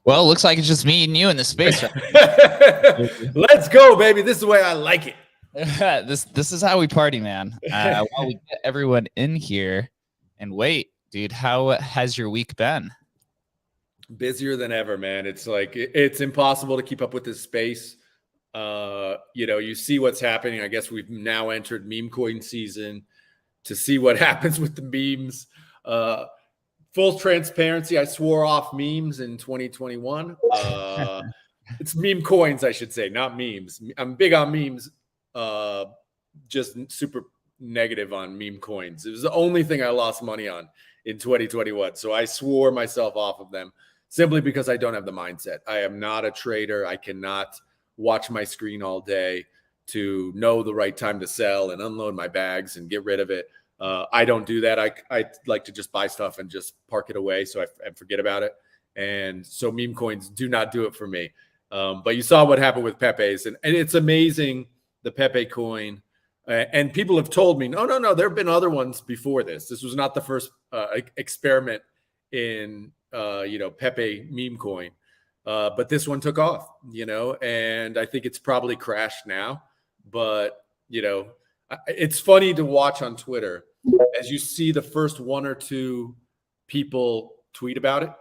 Well, it looks like it's just me and you in the space. Let's go, baby. This is the way I like it. This is how we party, man. While we get everyone in here, and wait, dude, how has your week been? Busier than ever, man. It's like it's impossible to keep up with this space. You see what's happening. I guess we've now entered meme coin season to see what happens with the memes. Full transparency, I swore off memes in 2021. It's meme coins, I should say, not memes. I'm big on memes, just super negative on meme coins. It was the only thing I lost money on in 2021. So I swore myself off of them simply because I don't have the mindset. I am not a trader. I cannot watch my screen all day to know the right time to sell and unload my bags and get rid of it. I don't do that. I like to just buy stuff and just park it away so I forget about it. And so meme coins do not do it for me. But you saw what happened with Pepe's, and it's amazing, the Pepe coin. And people have told me, no, there have been other ones before this. This was not the first experiment in, Pepe meme coin. But this one took off, and I think it's probably crashed now. But, it's funny to watch on Twitter as you see the first one or two people tweet about it,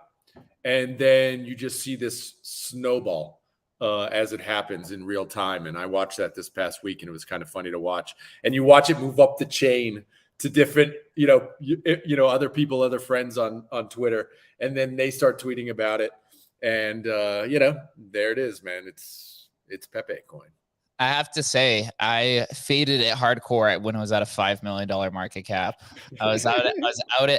and then you just see this snowball as it happens in real time. And I watched that this past week, and it was kind of funny to watch. And you watch it move up the chain to different, other people, other friends on Twitter, and then they start tweeting about it. And there it is, man. It's Pepe coin. I have to say, I faded it hardcore when it was at a $5 million market cap. I was out at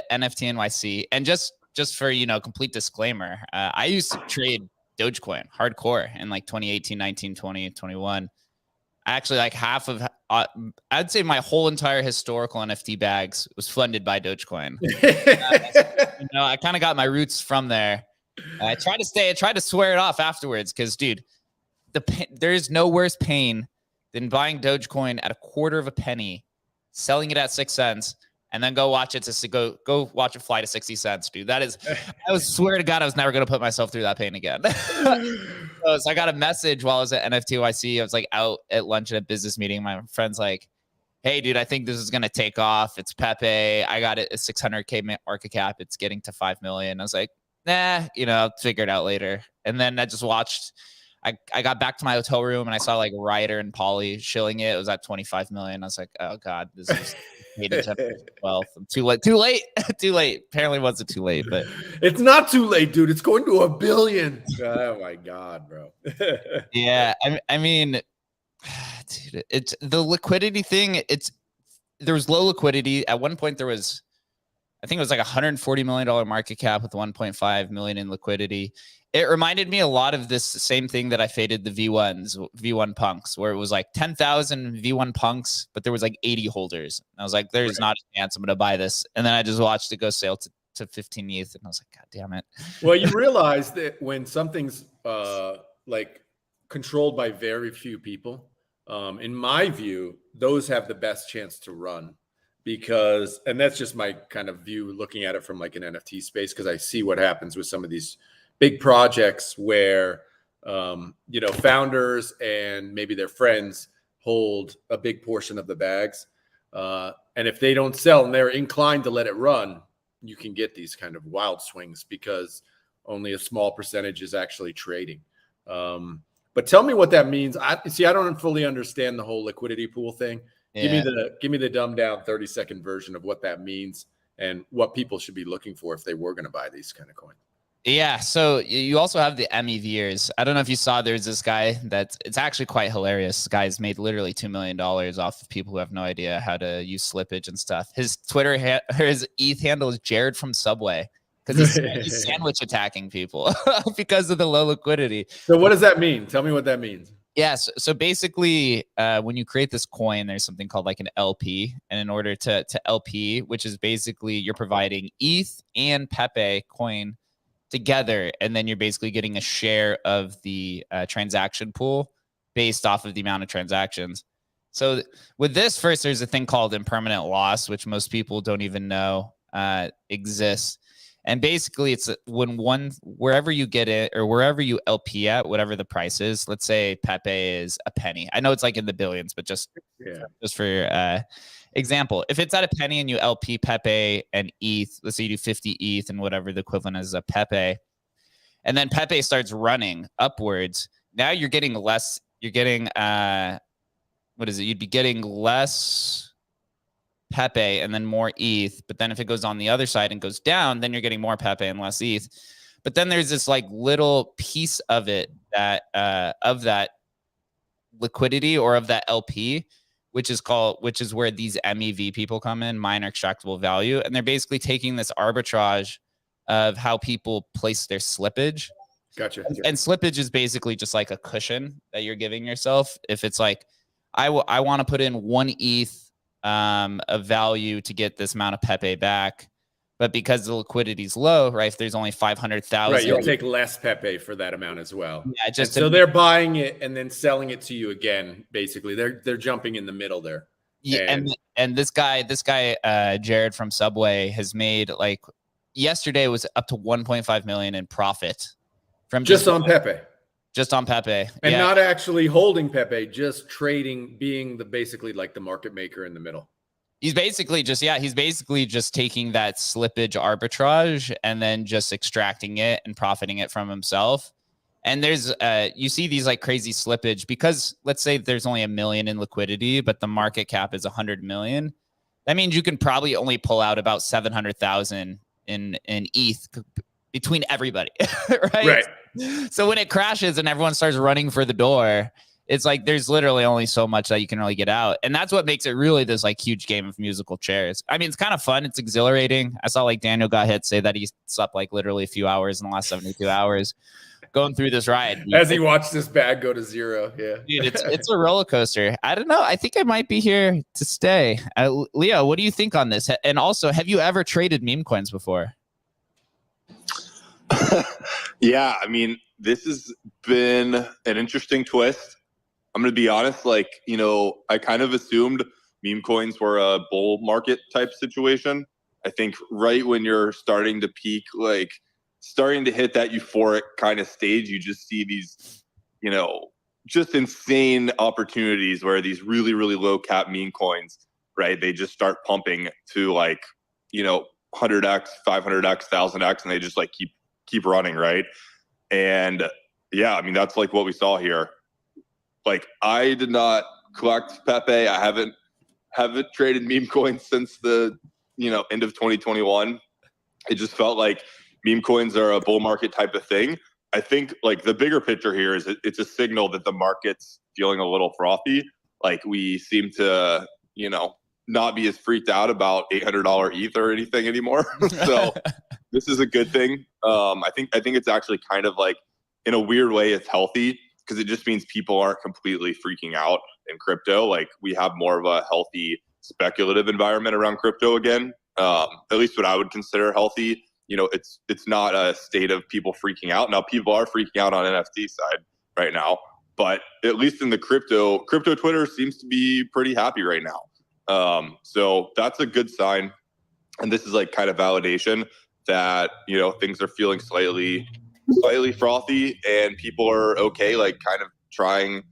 NFT NYC, and just for complete disclaimer, I used to trade Dogecoin hardcore in like 2018, 19, 20, 21. Actually, like half of, I'd say my whole entire historical NFT bags was funded by Dogecoin. I kind of got my roots from there. I tried to swear it off afterwards because, dude, there is no worse pain than buying Dogecoin at a quarter of a penny, selling it at 6 cents, and then go watch it go watch it fly to 60 cents, dude. I swear to God, I was never going to put myself through that pain again. So I got a message while I was at NFTYC. I was like out at lunch at a business meeting. My friend's like, hey, dude, I think this is going to take off. It's Pepe. I got it at 600K market cap. It's getting to 5 million. I was like, nah, I'll figure it out later. And then I just watched. I got back to my hotel room and I saw like Ryder and Polly shilling it. It was at 25 million. I was like, oh God, this is 12. I'm too late. Apparently it wasn't too late, but it's not too late, dude. It's going to 1 billion. Oh my God, bro. Yeah. I mean, dude, it's the liquidity thing. there was low liquidity. At one point, there was, I think it was like $140 million market cap with 1.5 million in liquidity. It reminded me a lot of this same thing that I faded the V1 punks, where it was like 10,000 V1 punks, but there was like 80 holders. And I was like, there's not a chance I'm going to buy this. And then I just watched it go sail to 15 ETH. And I was like, God damn it. Well, you realize that when something's like controlled by very few people, in my view, those have the best chance to run because, and that's just my kind of view looking at it from like an NFT space, because I see what happens with some of these big projects where, you know, founders and maybe their friends hold a big portion of the bags. And if they don't sell and they're inclined to let it run, you can get these kind of wild swings because only a small percentage is actually trading. But tell me what that means. I don't fully understand the whole liquidity pool thing. Yeah. Give me the dumbed down 30-second version of what that means and what people should be looking for if they were going to buy these kind of coins. Yeah, so you also have the MEVers. I don't know if you saw, there's this guy it's actually quite hilarious. This guy's made literally $2 million off of people who have no idea how to use slippage and stuff. His his ETH handle is Jared from Subway because he's sandwich attacking people because of the low liquidity. So what does that mean? Tell me what that means. Yes. So basically, when you create this coin, there's something called like an LP. And in order to LP, which is basically you're providing ETH and Pepe coin together, and then you're basically getting a share of the transaction pool based off of the amount of transactions. So with this, first, there's a thing called impermanent loss, which most people don't even know exists. And basically, it's when wherever you get it or wherever you LP at, whatever the price is, let's say Pepe is a penny. I know it's like in the billions, but just for example, if it's at a penny and you LP Pepe and ETH, let's say you do 50 ETH and whatever the equivalent is of Pepe, and then Pepe starts running upwards, now you're getting less, you're getting, what is it? You'd be getting less Pepe and then more ETH. But then if it goes on the other side and goes down, then you're getting more Pepe and less ETH. But then there's this like little piece of it that, of that liquidity or of that LP, which is where these MEV people come in, minor extractable value. And they're basically taking this arbitrage of how people place their slippage. Gotcha. And slippage is basically just like a cushion that you're giving yourself. If it's like, I want to put in 1 ETH of value to get this amount of Pepe back. But because the liquidity is low, right? If there's only 500,000, right, you'll take less Pepe for that amount as well. Yeah, so they're buying it and then selling it to you again. Basically, they're jumping in the middle there. Yeah, and this guy, Jared from Subway, has made like yesterday was up to 1.5 million in profit from just on Pepe. Just on Pepe, and not actually holding Pepe, just trading, being basically like the market maker in the middle. He's basically just taking that slippage arbitrage and then just extracting it and profiting it from himself. And there's you see these like crazy slippage because let's say there's only 1 million in liquidity, but the market cap is 100 million. That means you can probably only pull out about 700,000 in ETH between everybody, right? So when it crashes and everyone starts running for the door, it's like there's literally only so much that you can really get out. And that's what makes it really this like huge game of musical chairs. I mean, it's kind of fun. It's exhilarating. I saw like Daniel got hit say that he slept like literally a few hours in the last 72 hours going through this ride. As he watched this bag go to zero. Yeah. Dude, it's a roller coaster. I don't know. I think I might be here to stay. Leo, what do you think on this? And also, have you ever traded meme coins before? Yeah, I mean, this has been an interesting twist. I'm going to be honest, like, you know, I kind of assumed meme coins were a bull market type situation. I think right when you're starting to peak, like starting to hit that euphoric kind of stage, you just see these, you know, just insane opportunities where these really, really low cap meme coins, right? They just start pumping to like, you know, 100x, 500x, 1000x, and they just like keep running, right? And yeah, I mean, that's like what we saw here. Like, I did not collect Pepe. I haven't traded meme coins since the, you know, end of 2021. It just felt like meme coins are a bull market type of thing. I think like the bigger picture here is it's a signal that the market's feeling a little frothy. Like we seem to, you know, not be as freaked out about $800 ETH or anything anymore. So this is a good thing. I think it's actually kind of like, in a weird way, it's healthy because it just means people aren't completely freaking out in crypto. Like, we have more of a healthy speculative environment around crypto again. At least what I would consider healthy. You know, it's not a state of people freaking out. Now, people are freaking out on NFT side right now, but at least in the crypto Twitter seems to be pretty happy right now. So that's a good sign. And this is like kind of validation that, you know, things are feeling slightly frothy and people are okay, like kind of trying,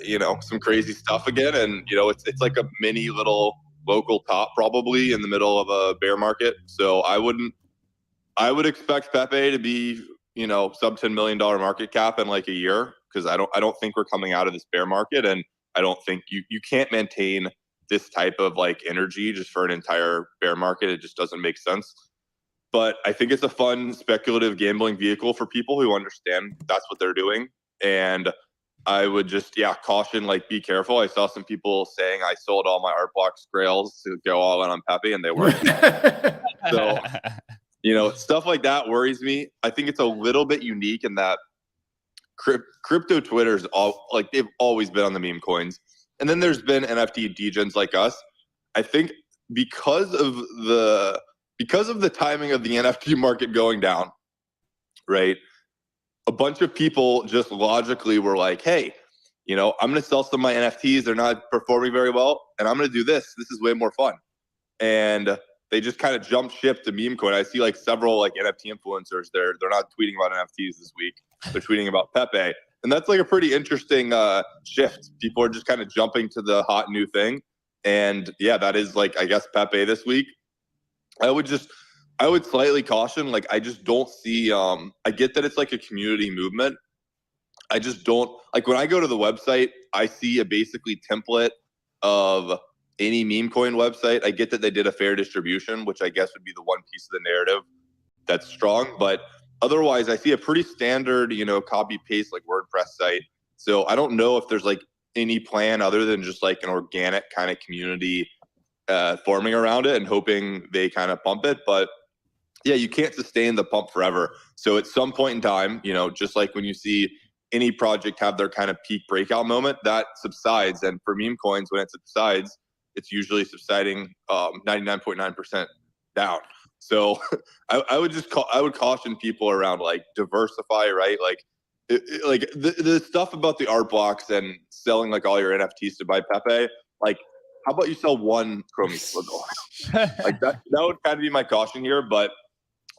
you know, some crazy stuff again. And, you know, it's like a mini little local top probably in the middle of a bear market. So I would expect Pepe to be, you know, sub $10 million market cap in like a year, because I don't think we're coming out of this bear market, and I don't think you can't maintain this type of like energy just for an entire bear market. It just doesn't make sense. But I think it's a fun speculative gambling vehicle for people who understand that's what they're doing. And I would just, caution, like, be careful. I saw some people saying I sold all my art blocks grails to go all in on Pepe, and they weren't. So, you know, stuff like that worries me. I think it's a little bit unique in that crypto Twitter's they've always been on the meme coins. And then there's been NFT degens like us. I think because of the timing of the NFT market going down, right? A bunch of people just logically were like, hey, you know, I'm going to sell some of my NFTs. They're not performing very well, and I'm going to do this. This is way more fun. And they just kind of jumped ship to meme coin. I see like several like NFT influencers. They're not tweeting about NFTs this week. They're tweeting about Pepe. And that's like a pretty interesting shift. People are just kind of jumping to the hot new thing. And yeah, that is like, I guess, Pepe this week. I would slightly caution, like, I just don't see, I get that it's like a community movement. I just don't, like, when I go to the website, I see a basically template of any meme coin website. I get that they did a fair distribution, which I guess would be the one piece of the narrative that's strong. But otherwise, I see a pretty standard, you know, copy paste like WordPress site. So I don't know if there's like any plan other than just like an organic kind of community forming around it and hoping they kind of pump it. But yeah, you can't sustain the pump forever. So at some point in time, you know, just like when you see any project have their kind of peak breakout moment, that subsides. And for meme coins, when it subsides, it's usually subsiding 99.9% down. So I would caution people around like diversify, right? Like, like the stuff about the art blocks and selling like all your NFTs to buy Pepe, like, how about you sell one Chromie logo? Like that would kind of be my caution here. But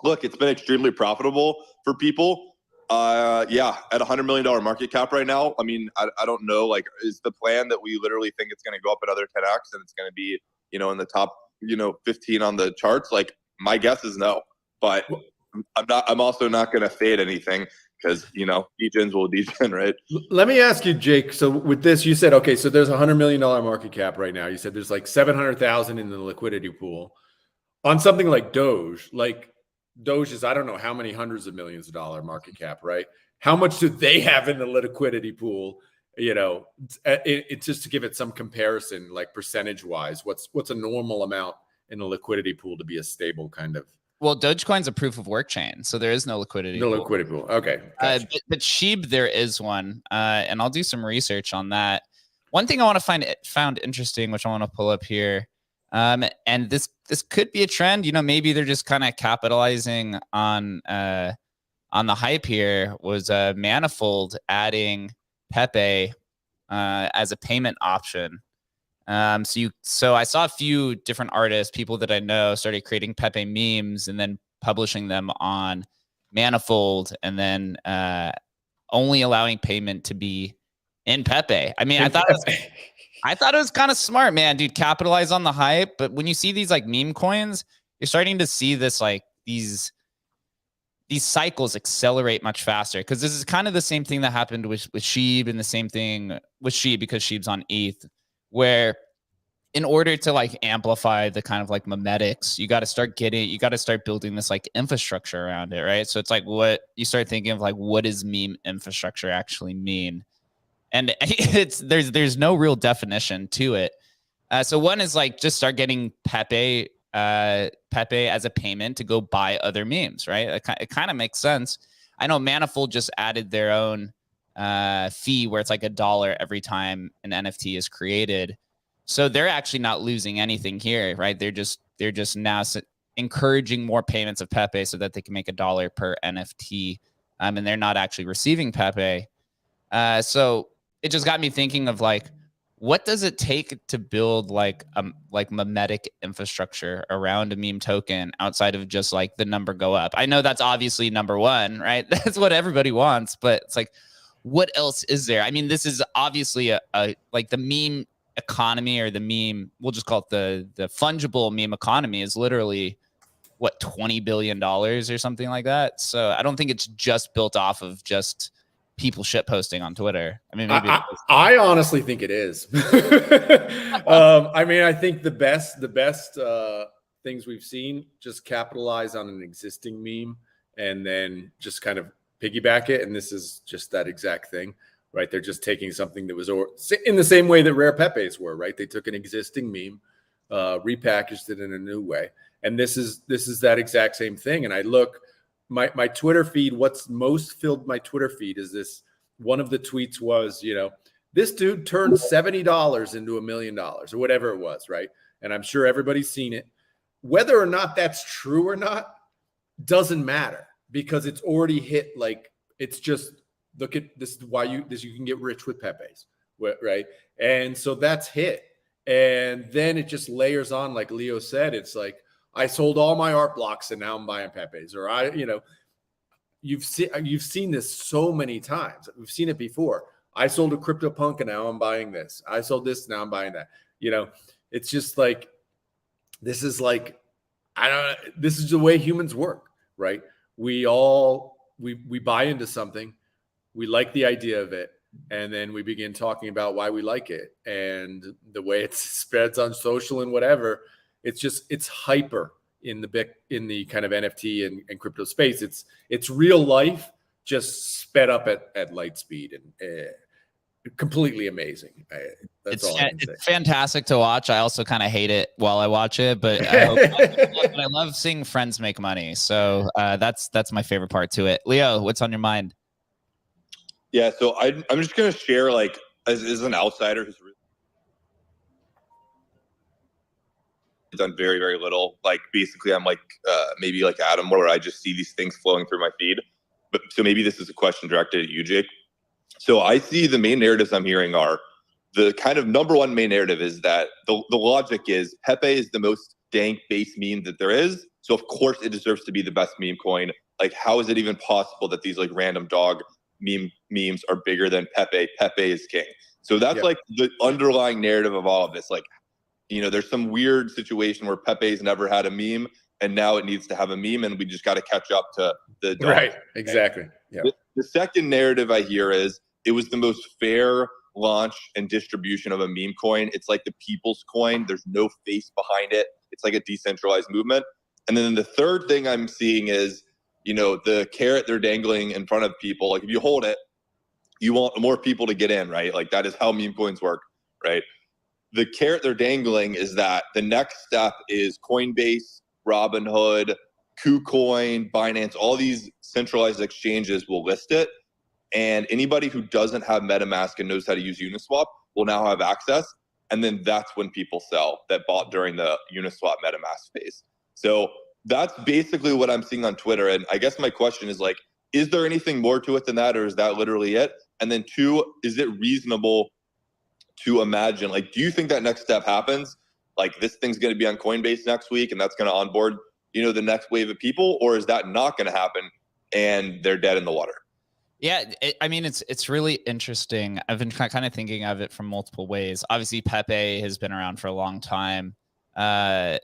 look, it's been extremely profitable for people. At $100 million market cap right now. I mean, I don't know, like, is the plan that we literally think it's going to go up another 10x and it's going to be, you know, in the top, you know, 15 on the charts? Like, my guess is no. But I'm also not going to fade anything because, you know, degens will degen, right? Let me ask you, Jake. So with this, you said, okay, so there's $100 million market cap right now. You said there's like 700,000 in the liquidity pool on something like Doge. Like, Doge is, I don't know how many hundreds of millions of dollar market cap, right? How much do they have in the liquidity pool? You know, it's just to give it some comparison, like percentage wise, what's a normal amount in the liquidity pool to be a stable kind of? Well, Dogecoin's a proof of work chain, so there is no liquidity. No liquidity pool. Okay. Gotcha. But Sheeb, there is one, and I'll do some research on that. One thing I want to found interesting, which I want to pull up here. And this could be a trend. You know, maybe they're just kind of capitalizing on the hype here. Was Manifold adding Pepe as a payment option? So I saw a few different artists, people that I know, started creating Pepe memes and then publishing them on Manifold, and then only allowing payment to be in Pepe. I mean, I thought it was kind of smart, man, dude. Capitalize on the hype. But when you see these like meme coins, you're starting to see this like these cycles accelerate much faster, because this is kind of the same thing that happened with Sheeb, and the same thing with Sheeb because Sheeb's on ETH, where in order to like amplify the kind of like memetics, you got to start building this like infrastructure around it, right? So it's like what you start thinking of, like, what does meme infrastructure actually mean? And there's no real definition to it. So one is like just start getting Pepe as a payment to go buy other memes, right? It kind of makes sense. I know Manifold just added their own fee where it's like $1 every time an NFT is created. So they're actually not losing anything here, right? They're just now encouraging more payments of Pepe so that they can make $1 per NFT, and they're not actually receiving Pepe. So it just got me thinking of like, what does it take to build like memetic infrastructure around a meme token outside of just like the number go up? I know that's obviously number one, right? That's what everybody wants, but it's like, what else is there? I mean, this is obviously a like the meme economy, or the meme, we'll just call it the fungible meme economy, is literally what, $20 billion or something like that. So I don't think it's just built off of just people shit posting on Twitter. I mean, maybe I honestly think it is. I mean, I think the best things we've seen just capitalize on an existing meme and then just kind of piggyback it. And this is just that exact thing, right? They're just taking something that was in the same way that rare Pepes were, right? They took an existing meme, repackaged it in a new way. And this is that exact same thing. And I look, my Twitter feed, what's most filled my Twitter feed is this. One of the tweets was, you know, this dude turned $70 into $1 million or whatever it was, right? And I'm sure everybody's seen it. Whether or not that's true or not doesn't matter, because it's already hit. Like, it's just, look at this is why you can get rich with Pepes, right? And so that's hit. And then it just layers on, like Leo said. It's like, I sold all my art blocks and now I'm buying Pepes, or you've seen this so many times. We've seen it before. I sold a CryptoPunk and now I'm buying this. I sold this, now I'm buying that. It's just like, this is like, this is the way humans work, right? We buy into something, we like the idea of it, and then we begin talking about why we like it. And the way it spreads on social and whatever, it's hyper in the kind of NFT and crypto space. It's real life, just sped up at light speed, and completely amazing. That's all I can say. It's fantastic to watch. I also kind of hate it while I watch it, but I love seeing friends make money. So that's my favorite part to it. Leo, what's on your mind? Yeah, so I'm just gonna share, like, as an outsider who's really done very, very little. Like, basically I'm like maybe like Adam, where I just see these things flowing through my feed. But so maybe this is a question directed at you, Jake. So I see the main narratives I'm hearing are, the kind of number one main narrative is that the logic is Pepe is the most dank base meme that there is. So of course it deserves to be the best meme coin. Like, how is it even possible that these like random dog memes are bigger than Pepe? Pepe is king. So that's like the underlying narrative of all of this. Like, there's some weird situation where Pepe's never had a meme and now it needs to have a meme, and we just got to catch up to the dog. Right. Exactly. Yeah. The second narrative I hear is, it was the most fair launch and distribution of a meme coin. It's like the people's coin. There's no face behind it. It's like a decentralized movement. And then the third thing I'm seeing is, the carrot they're dangling in front of people. Like, if you hold it, you want more people to get in, right? Like, that is how meme coins work, right? The carrot they're dangling is that the next step is Coinbase, Robinhood, KuCoin, Binance, all these centralized exchanges will list it. And anybody who doesn't have MetaMask and knows how to use Uniswap will now have access. And then that's when people sell that bought during the Uniswap MetaMask phase. So that's basically what I'm seeing on Twitter. And I guess my question is, like, is there anything more to it than that, or is that literally it? And then two, is it reasonable to imagine, like, do you think that next step happens? Like, this thing's going to be on Coinbase next week and that's going to onboard, the next wave of people, or is that not going to happen and they're dead in the water? Yeah, I mean, it's really interesting. I've been kind of thinking of it from multiple ways. Obviously, Pepe has been around for a long time, but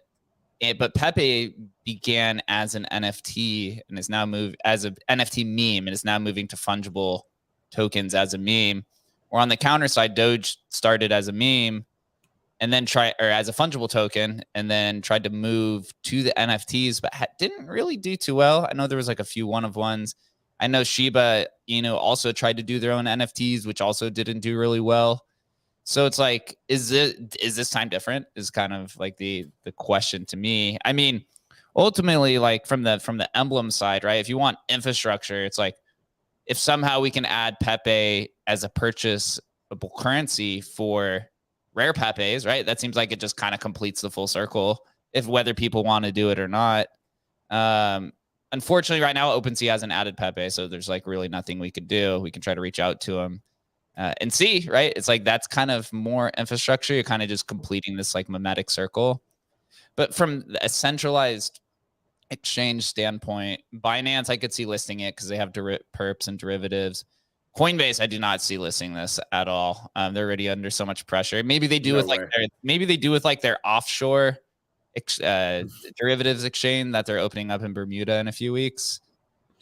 Pepe began as an NFT and is now moved as an NFT meme, and is now moving to fungible tokens as a meme. Or on the counter side, Doge started as a meme and then as a fungible token, and then tried to move to the NFTs, but didn't really do too well. I know there was like a few one-of-ones. I know Shiba, also tried to do their own NFTs, which also didn't do really well. So it's like, is this time different? Is kind of like the question to me. I mean, ultimately, like from the Emblem side, right? If you want infrastructure, it's like if somehow we can add Pepe as a purchasable currency for rare Pepes, right? That seems like it just kind of completes the full circle. If whether people want to do it or not. Unfortunately, right now OpenSea hasn't added Pepe, so there's like really nothing we could do. We can try to reach out to them. And see, right? It's like that's kind of more infrastructure. You're kind of just completing this like mimetic circle. But from a centralized exchange standpoint, Binance, I could see listing it because they have perps and derivatives. Coinbase, I do not see listing this at all. They're already under so much pressure. Maybe they do with like their offshore derivatives exchange that they're opening up in Bermuda in a few weeks.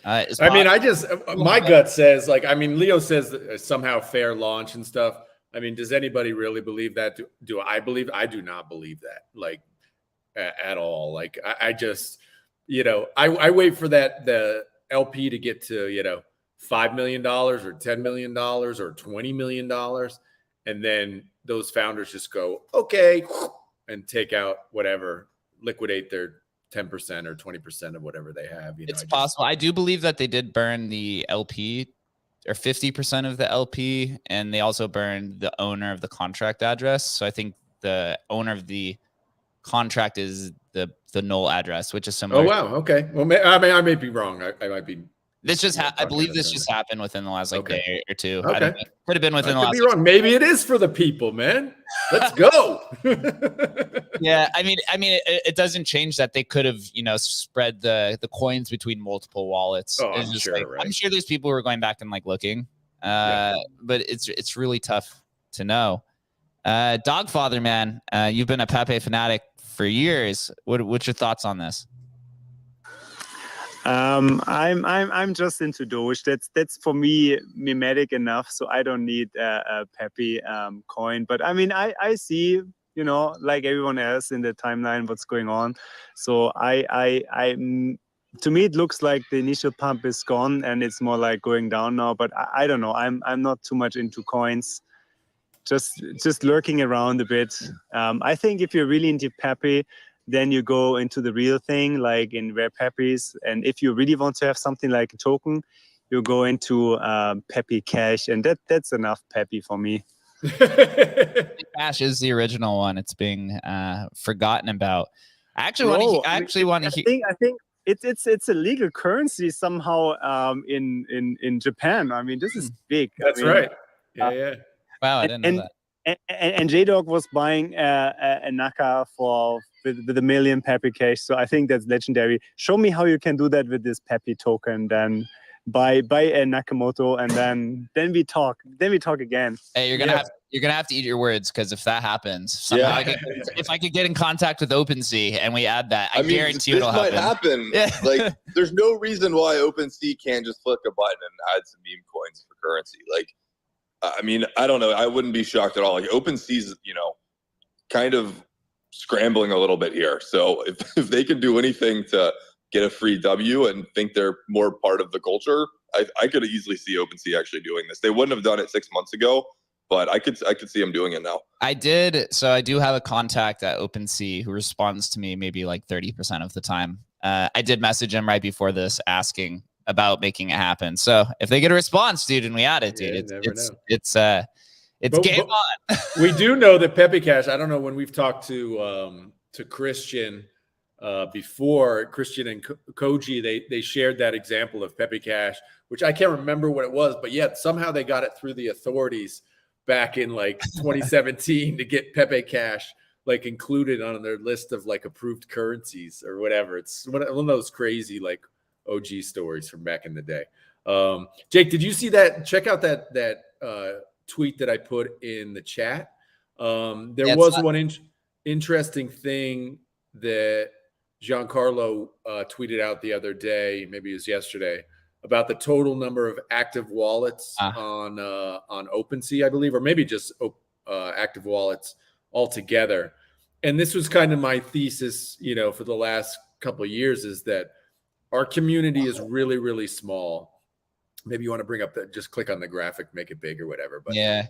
I mean, my gut says, like, I mean, Leo says somehow fair launch and stuff. I mean, does anybody really believe that? Do I believe? I do not believe that, like, at all. Like, I just, I wait for the LP to get to, $5 million or $10 million or $20 million. And then those founders just go, okay, and take out whatever, liquidate their 10% or 20% of whatever they have. It's possible. I do believe that they did burn the LP or 50% of the LP, and they also burned the owner of the contract address. So I think the owner of the contract is the null address, which is similar. Oh, wow. Okay. Well, I may be wrong. I might be. This just I believe this just happened within the last day or two. Okay. I don't know. Could have been within the last. Be wrong. Maybe it is for the people, man. Let's go. Yeah, I mean, it doesn't change that they could have, spread the coins between multiple wallets. Oh, I'm sure. Like, right. I'm sure there's people who are going back and like looking, but it's really tough to know. Dogfather, man, you've been a Pepe fanatic for years. What's your thoughts on this? I'm just into Doge. That's for me mimetic enough, so I don't need a Pepe coin. But I mean, I see, like everyone else in the timeline, what's going on. So to me, it looks like the initial pump is gone and it's more like going down now. But I don't know. I'm not too much into coins. Just lurking around a bit. I think if you're really into Pepe, then you go into the real thing, like in rare Pepes. And if you really want to have something like a token, you go into Pepe Cash, and that's enough Pepe for me. Cash is the original one. It's being forgotten about. I actually want to hear. I think it's a legal currency somehow in Japan. I mean, this is big. That's right. Yeah. Wow, I didn't know that. And J-Dog was buying a Naka with $1 million Pepe Cash, so I think that's legendary. Show me how you can do that with this Pepe token, then buy a Nakamoto, and then we talk. Then we talk again. Hey, you're gonna have to eat your words, because if that happens, somehow if I could get in contact with OpenSea and we add that, I guarantee it'll happen. Yeah. Like, there's no reason why OpenSea can't just click a button and add some meme coins for currency. Like, I mean, I don't know. I wouldn't be shocked at all. Like, OpenSea's, kind of scrambling a little bit here. So if they can do anything to get a free W and think they're more part of the culture, I could easily see OpenSea actually doing this. They wouldn't have done it 6 months ago, but I could see them doing it now. I do have a contact at OpenSea who responds to me maybe like 30% of the time. I did message him right before this asking about making it happen. So if they get a response, dude, and we add it, dude, it's game on. We do know that Pepe Cash, I don't know, when we've talked to Christian before, Christian and Koji, they shared that example of Pepe Cash, which I can't remember what it was, but yet somehow they got it through the authorities back in like 2017 to get Pepe Cash like included on their list of like approved currencies or whatever. It's one of those crazy like OG stories from back in the day. Jake, did you see that? Check out that tweet that I put in the chat. There was one interesting thing that Giancarlo tweeted out the other day, maybe it was yesterday, about the total number of active wallets on OpenSea, I believe, or maybe just active wallets altogether. And this was kind of my thesis, for the last couple of years, is that our community is really, really small. Maybe you want to bring up that, just click on the graphic, make it big or whatever. But yeah,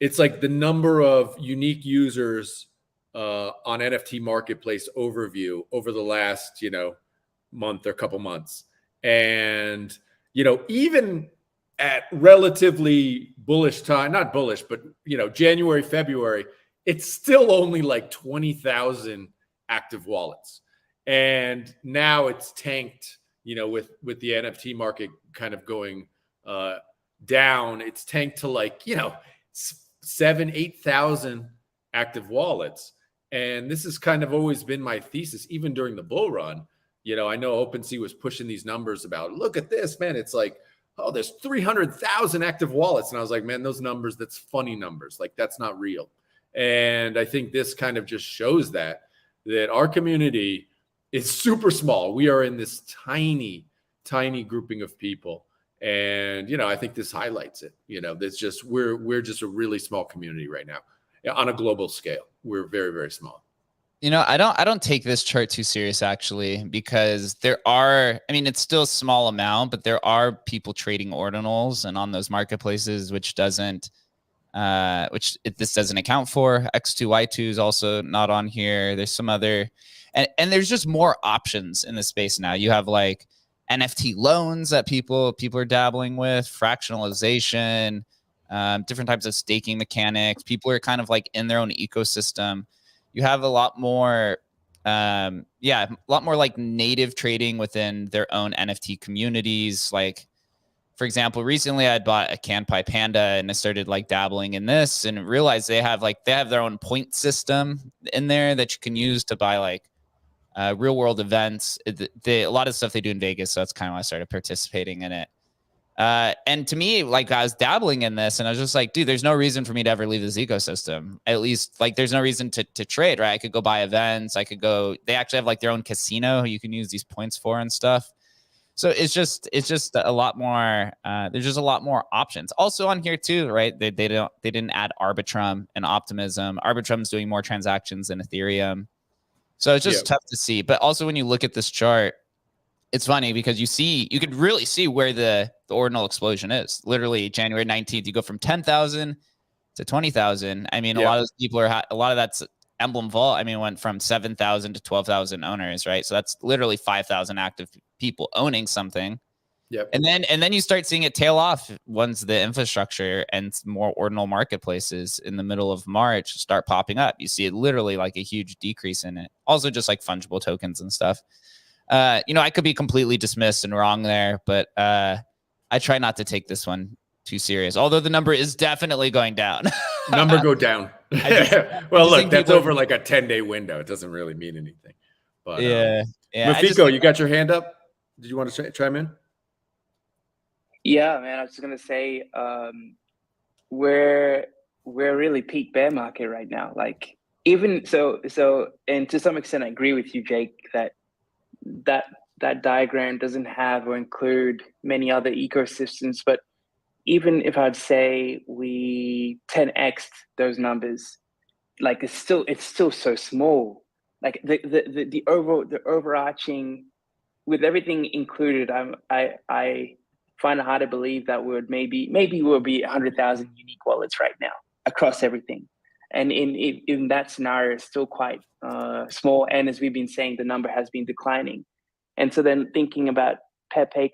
it's like the number of unique users on NFT marketplace overview over the last, month or couple months. And, even at relatively bullish time, not bullish, but, January, February, it's still only like 20,000 active wallets. And now it's tanked, with the NFT market kind of going down, it's tanked to like, 7,000-8,000 active wallets. And this has kind of always been my thesis, even during the bull run. I know OpenSea was pushing these numbers about, look at this, man. It's like, oh, there's 300,000 active wallets. And I was like, man, those numbers, that's funny numbers. Like, that's not real. And I think this kind of just shows that our community is super small. We are in this tiny, tiny grouping of people. And, I think this highlights it. There's just, we're just a really small community right now on a global scale. We're very, very small. I don't take this chart too serious, actually, because it's still a small amount, but there are people trading ordinals and on those marketplaces, which this doesn't account for. X2, Y2 is also not on here. There's some other, and there's just more options in the space now. You have like NFT loans that people are dabbling with, fractionalization, different types of staking mechanics. People are kind of like in their own ecosystem. You have a lot more, like native trading within their own NFT communities. Like, for example, recently I bought a Canpai Panda and I started like dabbling in this and realized they have their own point system in there that you can use to buy like real world events. A lot of stuff they do in Vegas, so that's kind of why I started participating in it. And to me, like, I was dabbling in this and I was just like, dude, there's no reason for me to ever leave this ecosystem. At least, like, there's no reason to trade, right? I could go buy events. They actually have like their own casino you can use these points for and stuff. So it's just a lot more, there's just a lot more options. Also on here too, right? They didn't add Arbitrum and Optimism. Arbitrum's doing more transactions than Ethereum. So it's just tough to see. But also when you look at this chart, it's funny because you could really see where the ordinal explosion is. Literally January 19th, you go from 10,000 to 20,000. I mean, a lot of those people a lot of that's Emblem Vault. I mean, it went from 7,000 to 12,000 owners, right? So that's literally 5,000 active people owning something. Yep. And then you start seeing it tail off once the infrastructure and more ordinal marketplaces in the middle of March start popping up. You see it literally like a huge decrease in it. Also just like fungible tokens and stuff. I could be completely dismissed and wrong there, but I try not to take this one too serious. Although the number is definitely going down. Number go down. Well, look, that's over like a 10-day window. It doesn't really mean anything. But yeah. Mafiko, you got your hand up? Did you want to chime in? Yeah, man. I was just gonna say, we're really peak bear market right now. Like, even so, and to some extent, I agree with you, Jake, that diagram doesn't have or include many other ecosystems. But even if I'd say we 10x those numbers, like it's still so small. Like the overarching, with everything included, I find it hard to believe that maybe we'll be 100,000 unique wallets right now across everything. And in that scenario, it's still quite small. And as we've been saying, the number has been declining. And so then thinking about Pepe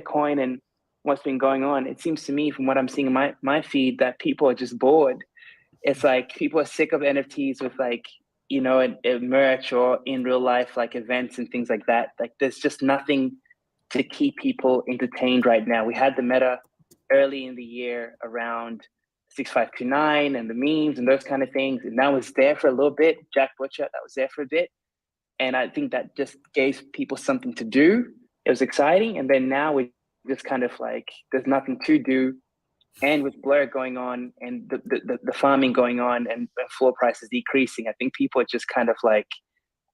coin and what's been going on, it seems to me from what I'm seeing in my feed that people are just bored. It's like people are sick of NFTs with like, a merch or in real life, like events and things like that. Like there's just nothing to keep people entertained right now. We had the meta early in the year around 6529 and the memes and those kind of things. And that was there for a little bit. Jack Butcher, that was there for a bit. And I think that just gave people something to do. It was exciting. And then now we just kind of like, there's nothing to do. And with Blur going on and the farming going on and floor prices decreasing, I think people are just kind of like,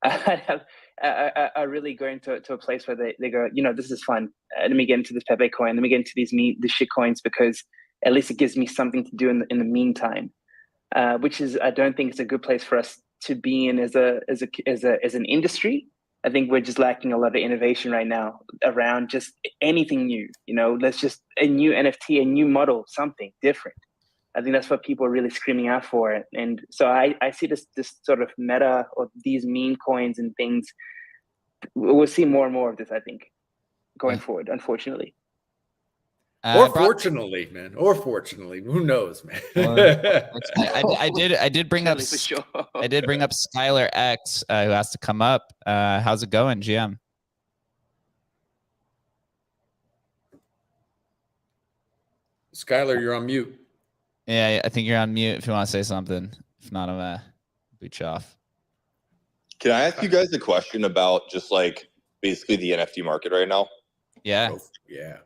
are really going to a place where they go, this is fun. Let me get into this Pepe coin. Let me get into these shit coins because at least it gives me something to do in the meantime, which is, I don't think it's a good place for us to be in as an industry. I think we're just lacking a lot of innovation right now around just anything new. Let's just a new NFT, a new model, something different. I think that's what people are really screaming out for. And so I see this sort of meta or these meme coins and things. We'll see more and more of this, I think, going forward, unfortunately. Or fortunately, man. Or fortunately, who knows, man? I did bring up For sure. I did bring up Skylar X, who has to come up. How's it going, GM? Skylar, you're on mute. Yeah, I think you're on mute if you want to say something. If not, I'm gonna boot you off. Can I ask you guys a question about just like basically the NFT market right now? Yeah. Yeah.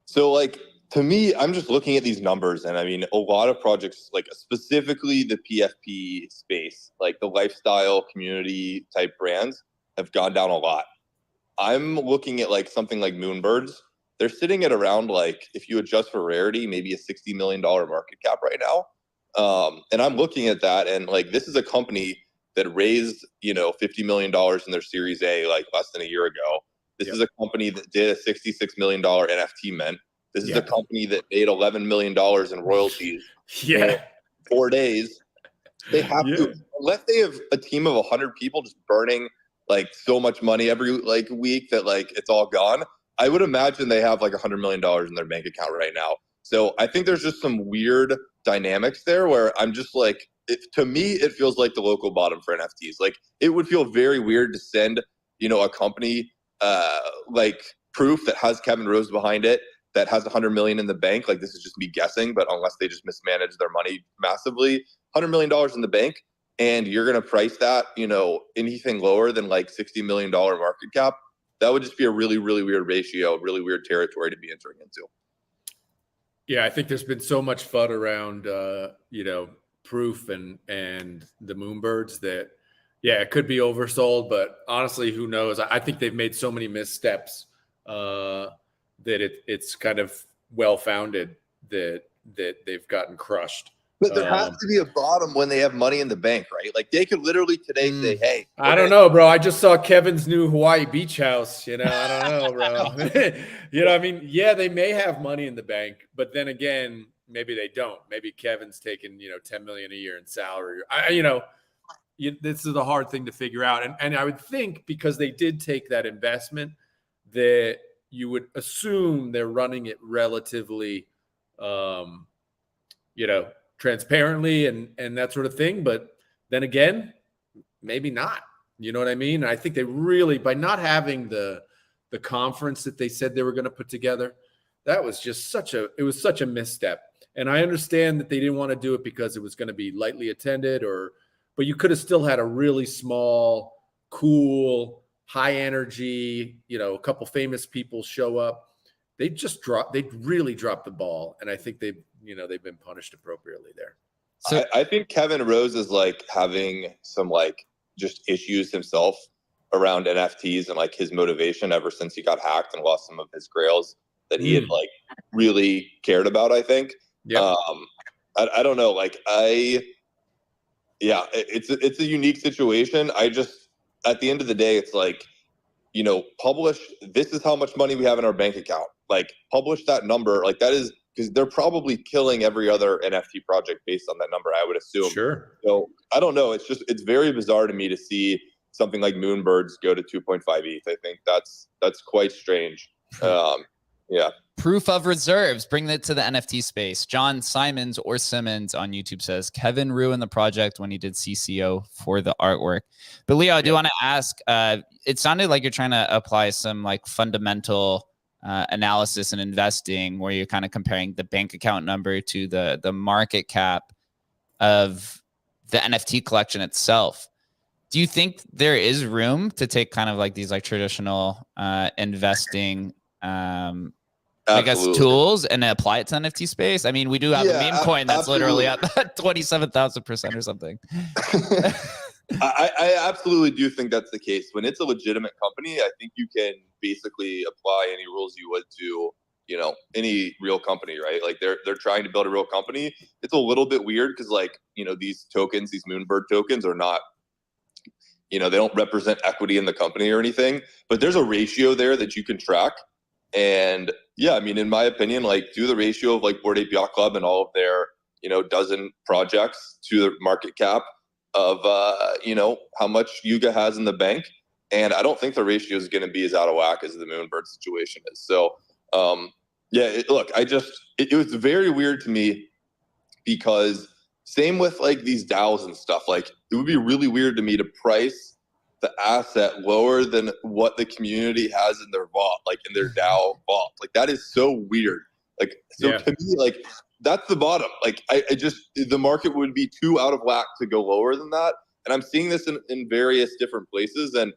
So like to me, I'm just looking at these numbers, and I mean, a lot of projects, like specifically the PFP space, like the lifestyle community type brands, have gone down a lot. I'm looking at like something like Moonbirds. They're sitting at around, like, if you adjust for rarity, maybe a $60 million market cap right now. And I'm looking at that, and like, this is a company that raised, $50 million in their Series A like less than a year ago. This is a company that did a $66 million NFT mint. This is a company that made $11 million in royalties in 4 days. They have to, unless they have a team of 100 people just burning like so much money every like week that like it's all gone. I would imagine they have like $100 million in their bank account right now. So I think there's just some weird dynamics there where I'm just like, to me, it feels like the local bottom for NFTs. Like, it would feel very weird to send, a company like Proof that has Kevin Rose behind it, that has 100 million in the bank. Like, this is just me guessing, but unless they just mismanage their money massively, $100 million in the bank, and you're going to price that, anything lower than like $60 million market cap, that would just be a really, really weird ratio, really weird territory to be entering into. Yeah, I think there's been so much FUD around, Proof and the Moonbirds that, it could be oversold. But honestly, who knows? I think they've made so many missteps that it's kind of well-founded that they've gotten crushed. But there has to be a bottom when they have money in the bank, right? Like, they could literally today say, hey. I don't know, bro. I just saw Kevin's new Hawaii beach house. I don't know, bro. I mean, they may have money in the bank, but then again, maybe they don't. Maybe Kevin's taking, $10 million a year in salary. This is a hard thing to figure out. And I would think because they did take that investment that you would assume they're running it relatively, transparently and that sort of thing. But then again, maybe not. You know what I mean? I think they really, by not having the conference that they said they were going to put together, that was just such a misstep. And I understand that they didn't want to do it because it was going to be lightly attended, but you could have still had a really small, cool, high energy, a couple famous people show up. They really dropped the ball. And I think they've been punished appropriately there. So I think Kevin Rose is like having some like just issues himself around NFTs and like his motivation ever since he got hacked and lost some of his grails that he had like really cared about, I think. Yeah. I don't know. Like it's a unique situation. At the end of the day, it's like, publish, this is how much money we have in our bank account. Like, publish that number. Like, that is, because they're probably killing every other NFT project based on that number, I would assume. Sure. So I don't know. It's very bizarre to me to see something like Moonbirds go to 2.5 ETH. I think that's quite strange. Yeah. Proof of reserves. Bring it to the NFT space. John Simons or Simmons on YouTube says Kevin ruined the project when he did CCO for the artwork. But Leo, I do want to ask. It sounded like you're trying to apply some like fundamental analysis and investing, where you're kind of comparing the bank account number to the market cap of the NFT collection itself. Do you think there is room to take kind of like these like traditional investing I guess tools and apply it to NFT space? I mean, we do have a meme coin that's literally at 27,000% or something. I absolutely do think that's the case. When it's a legitimate company, I think you can basically apply any rules you would to, any real company, right? Like they're trying to build a real company. It's a little bit weird because like, these tokens, these Moonbird tokens are not, they don't represent equity in the company or anything, but there's a ratio there that you can track. And yeah, I mean, in my opinion, like do the ratio of like Bored Ape Yacht Club and all of their, dozen projects to the market cap of, how much Yuga has in the bank. And I don't think the ratio is going to be as out of whack as the Moonbird situation is. So, it was very weird to me, because same with like these DAOs and stuff, like it would be really weird to me to price the asset lower than what the community has in their vault, like in their DAO vault. Like that is so weird. Like, so to me, like that's the bottom. Like the market would be too out of whack to go lower than that. And I'm seeing this in various different places. And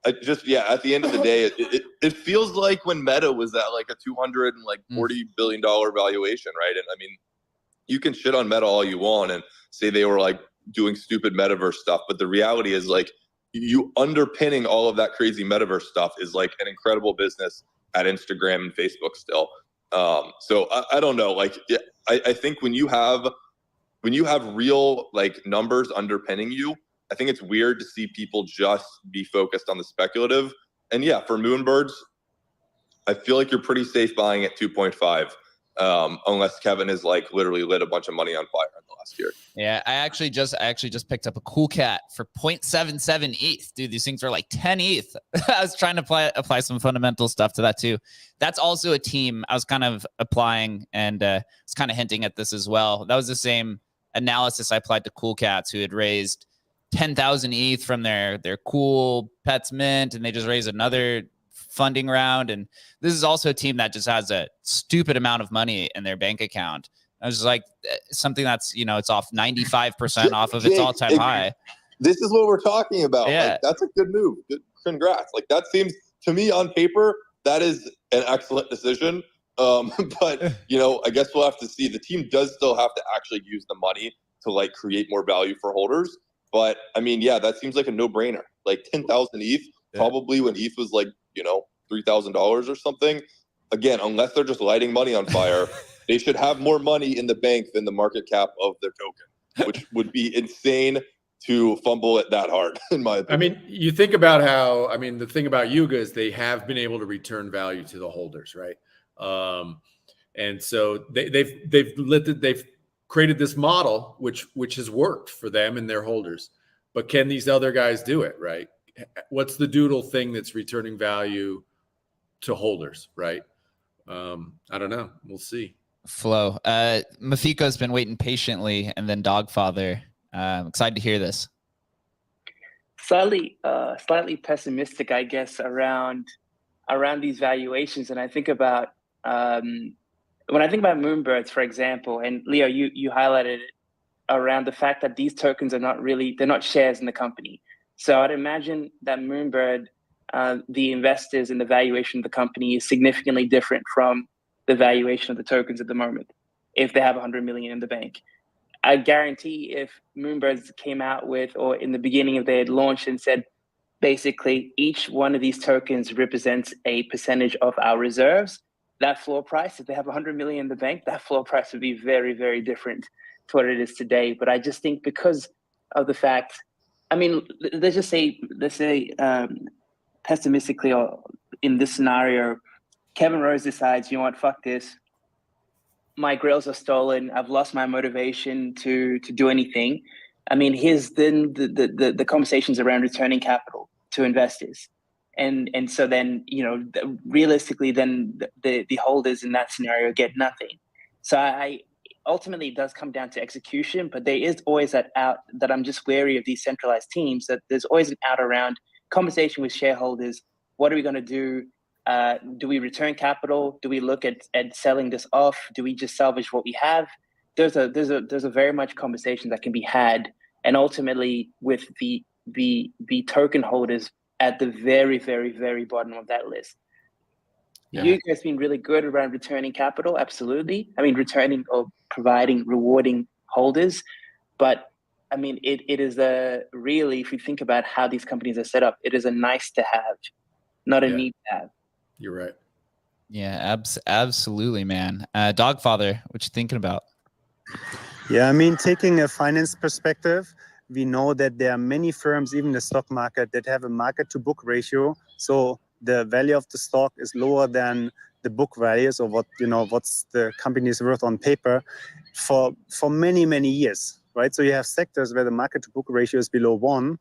at the end of the day, it feels like when Meta was at like a $240 billion valuation, right? And I mean, you can shit on Meta all you want and say they were like doing stupid metaverse stuff, but the reality is like you underpinning all of that crazy metaverse stuff is like an incredible business at Instagram and Facebook still. So I don't know. Like, I think when you have real like numbers underpinning you, I think it's weird to see people just be focused on the speculative. And yeah, for Moonbirds, I feel like you're pretty safe buying at 2.5. Unless Kevin has like literally lit a bunch of money on fire in the last year. Yeah, I actually just picked up a cool cat for 0.77 ETH. Dude, these things are like 10 ETH. I was trying to apply some fundamental stuff to that too. That's also a team I was kind of applying, and was kind of hinting at this as well. That was the same analysis I applied to Cool Cats, who had raised 10,000 ETH from their Cool Pets Mint, and they just raised another funding round. And this is also a team that just has a stupid amount of money in their bank account. I was just like, something that's, it's off 95% off of its all-time high. This is what we're talking about. Yeah. Like, that's a good move. Congrats. Like, that seems to me on paper, that is an excellent decision. But I guess we'll have to see. The team does still have to actually use the money to like create more value for holders. But I mean, yeah, that seems like a no-brainer. Like 10,000 ETH, probably when ETH was like, $3,000 or something. Again, unless they're just lighting money on fire, they should have more money in the bank than the market cap of their token, which would be insane to fumble it that hard, in my opinion. I mean, you think about the thing about Yuga is they have been able to return value to the holders, right? And so they've created this model which has worked for them and their holders. But can these other guys do it, right? What's the doodle thing that's returning value to holders, right? I don't know. We'll see. Flow. Mafiko's been waiting patiently, and then Dogfather. Excited to hear this. Slightly pessimistic, I guess, around these valuations. And I think about when I think about Moonbirds, for example, and Leo, you highlighted it around the fact that these tokens they're not shares in the company. So I'd imagine that Moonbird, the investors and the valuation of the company is significantly different from the valuation of the tokens at the moment, if they have 100 million in the bank. I guarantee if Moonbirds came out with, or in the beginning if they had launched and said, basically each one of these tokens represents a percentage of our reserves, that floor price, if they have 100 million in the bank, that floor price would be very, very different to what it is today. But I just think because of the fact, I mean, let's say pessimistically, or in this scenario, Kevin Rose decides, you know what, fuck this. My grails are stolen. I've lost my motivation to do anything. I mean, here's then the conversations around returning capital to investors. And so then, realistically, then the holders in that scenario get nothing. So I ultimately it does come down to execution, but there is always that out that I'm just wary of these centralized teams, that there's always an out around conversation with shareholders. What are we going to do? Do we return capital? Do we look at selling this off? Do we just salvage what we have? There's a very much conversation that can be had, and ultimately with the token holders at the very, very, very bottom of that list. Yeah. You guys been really good around returning capital, absolutely. I mean, returning or providing, rewarding holders. But I mean, it is really, if you think about how these companies are set up, it is a nice to have, not a need to have. You're right. Yeah, absolutely, man. Dogfather, what you thinking about? Yeah, I mean, taking a finance perspective, we know that there are many firms, even the stock market, that have a market to book ratio. So the value of the stock is lower than the book values or what, what's the company's worth on paper for many years, right? So you have sectors where the market to book ratio is below 1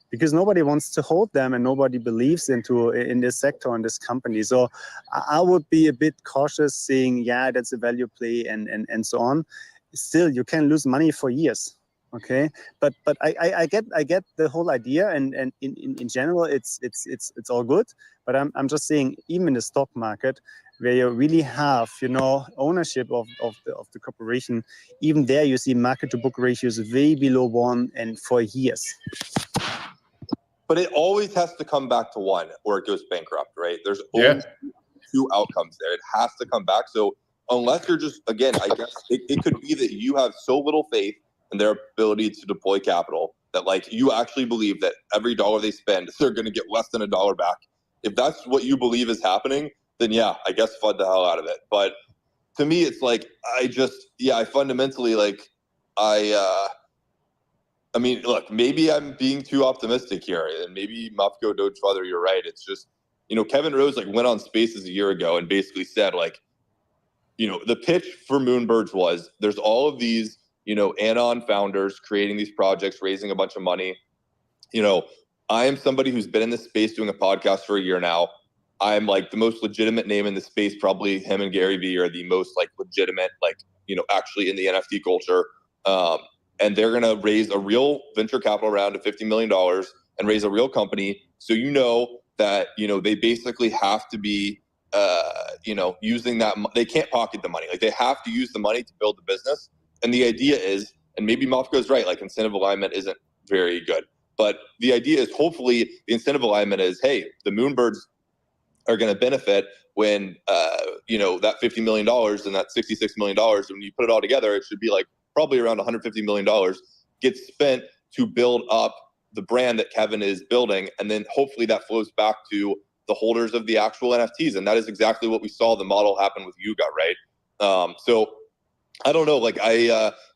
because nobody wants to hold them and nobody believes in this sector and this company. So I would be a bit cautious saying, yeah, that's a value play and so on. Still, you can lose money for years. Okay, but I get the whole idea, and in general it's all good. But I'm just saying, even in the stock market, where you really have ownership of the corporation, even there you see market to book ratios way below 1 and for years. But it always has to come back to 1 or it goes bankrupt, right? There's always 2 outcomes there. It has to come back. So unless you're just, again, I guess it could be that you have so little faith in their ability to deploy capital that like you actually believe that every dollar they spend, they're going to get less than $1 back. If that's what you believe is happening, then yeah, I guess FUD the hell out of it. But to me, it's like, I fundamentally like, I mean, look, maybe I'm being too optimistic here, and maybe Mafko Dogefather, you're right. It's just, Kevin Rose like went on Spaces a year ago and basically said like, the pitch for Moonbirds was there's all of these, Anon founders creating these projects, raising a bunch of money. I am somebody who's been in this space doing a podcast for a year now. I'm like the most legitimate name in the space. Probably him and Gary Vee are the most like legitimate, like, actually in the NFT culture. And they're going to raise a real venture capital round of $50 million and raise a real company. So, that, they basically have to be, using that. They can't pocket the money. Like they have to use the money to build the business. And the idea is, and maybe Mafko's right, like incentive alignment isn't very good. But the idea is hopefully the incentive alignment is, hey, the Moonbirds are going to benefit when, that $50 million and that $66 million, when you put it all together, it should be like probably around $150 million gets spent to build up the brand that Kevin is building. And then hopefully that flows back to the holders of the actual NFTs. And that is exactly what we saw the model happen with Yuga, right? So I don't know, like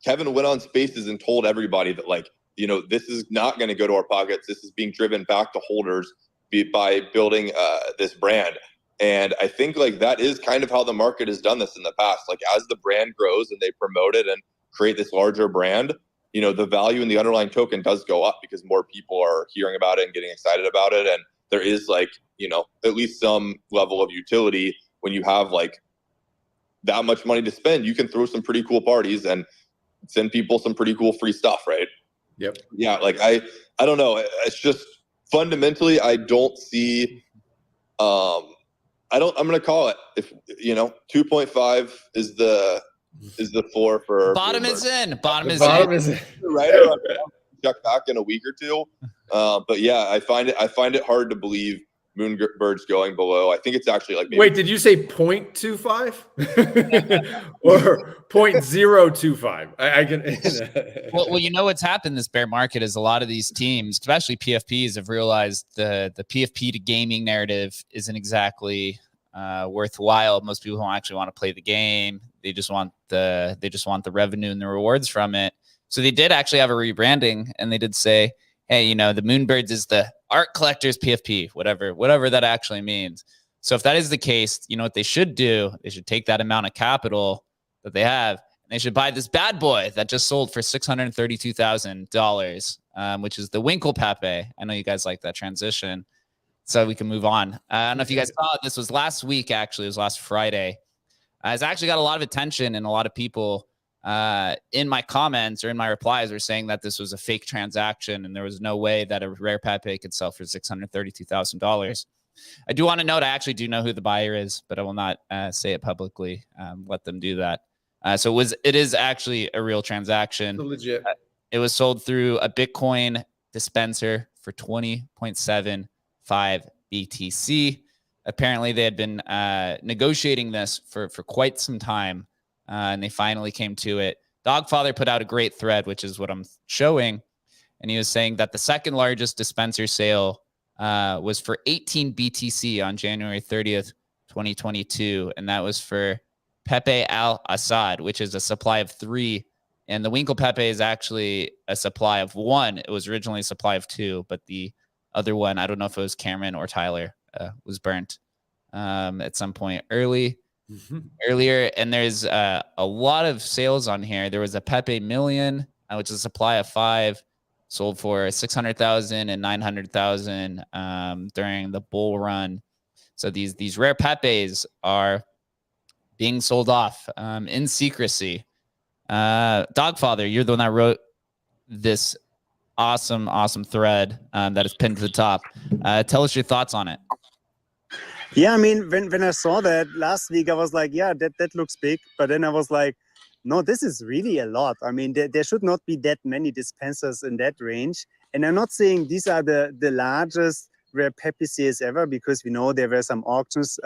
Kevin went on Spaces and told everybody that like, this is not going to go to our pockets. This is being driven back to holders by building this brand. And I think like that is kind of how the market has done this in the past. Like as the brand grows and they promote it and create this larger brand, the value in the underlying token does go up because more people are hearing about it and getting excited about it. And there is like, at least some level of utility when you have like that much money to spend. You can throw some pretty cool parties and send people some pretty cool free stuff, right? Yep. Yeah, like I don't know. It's just fundamentally I don't see I'm gonna call it, if 2.5 is the floor for bottom Bloomberg. is in. Bottom is in. Right or check back in a week or two. But yeah, I find it hard to believe Moonbird's going below. I think it's actually like maybe. Wait, did you say 0.25 or 0.025? I can. well, what's happened this bear market is a lot of these teams, especially PFPs, have realized the PFP to gaming narrative isn't exactly worthwhile. Most people don't actually want to play the game. They just want the revenue and the rewards from it. So they did actually have a rebranding, and they did say, hey, the Moonbirds is the art collectors PFP, whatever that actually means. So if that is the case, what they should do? They should take that amount of capital that they have, and they should buy this bad boy that just sold for $632,000, which is the WINKELPEPE. I know you guys like that transition, so we can move on. I don't know if you guys saw it. This was last week, actually. It was last Friday. It's actually got a lot of attention, and a lot of people in my comments or in my replies were saying that this was a fake transaction and there was no way that a rare Pepe could sell for $632,000. I do want to note, I actually do know who the buyer is, but I will not say it publicly. Let them do that. So it is actually a real transaction. Legit. It was sold through a Bitcoin dispenser for 20.75 BTC. Apparently they had been negotiating this for quite some time. And they finally came to it. Dogfather put out a great thread, which is what I'm showing. And he was saying that the second largest dispenser sale was for 18 BTC on January 30th, 2022. And that was for Pepe Al-Assad, which is a supply of 3. And the WINKELPEPE is actually a supply of 1. It was originally a supply of 2, but the other one, I don't know if it was Cameron or Tyler, was burnt. at some point earlier. And there's a lot of sales on here. There was a Pepe Million, which is a supply of 5, sold for 600,000 and 900,000 during the bull run. So these rare Pepes are being sold off in secrecy. Dogfather, you're the one that wrote this awesome thread that is pinned to the top. Tell us your thoughts on it. Yeah, I mean, when I saw that last week, I was like, yeah, that looks big. But then I was like, no, this is really a lot. I mean, there should not be that many dispensers in that range. And I'm not saying these are the largest rare Pepe sales ever, because we know there were some auctions,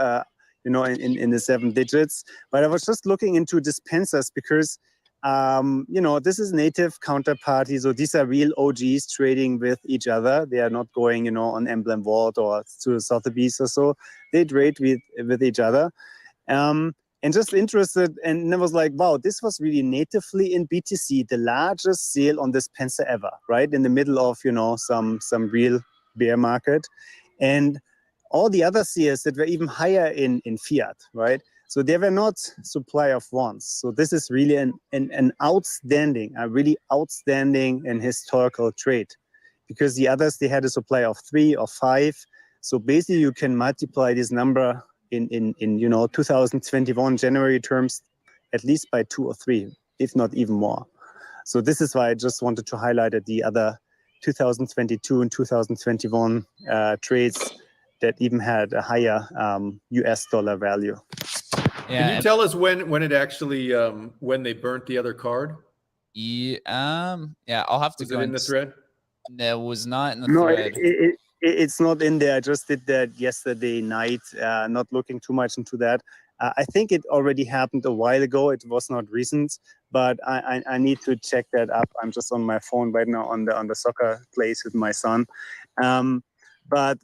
in the 7 digits. But I was just looking into dispensers because, this is native counterparty. So these are real OGs trading with each other. They are not going, on Emblem Vault or to Sotheby's or so. They trade with each other. And just interested, and I was like, wow, this was really natively in BTC, the largest sale on dispenser ever, right? In the middle of, some real bear market. And all the other sales that were even higher in fiat, right? So they were not supply of ones. So this is really an outstanding, a really outstanding and historical trade, because the others, they had a supply of 3 or 5. So basically you can multiply this number in 2021 January terms, at least by 2 or 3, if not even more. So this is why I just wanted to highlight that the other 2022 and 2021 trades that even had a higher US dollar value. Yeah, can you tell us when it actually when they burnt the other card? Yeah, I'll have to Was go it in the thread? No, it was not in the thread. It's not in there. I just did that yesterday night, not looking too much into that. I think it already happened a while ago. It was not recent, but I need to check that up. I'm just on my phone right now on the soccer place with my son. But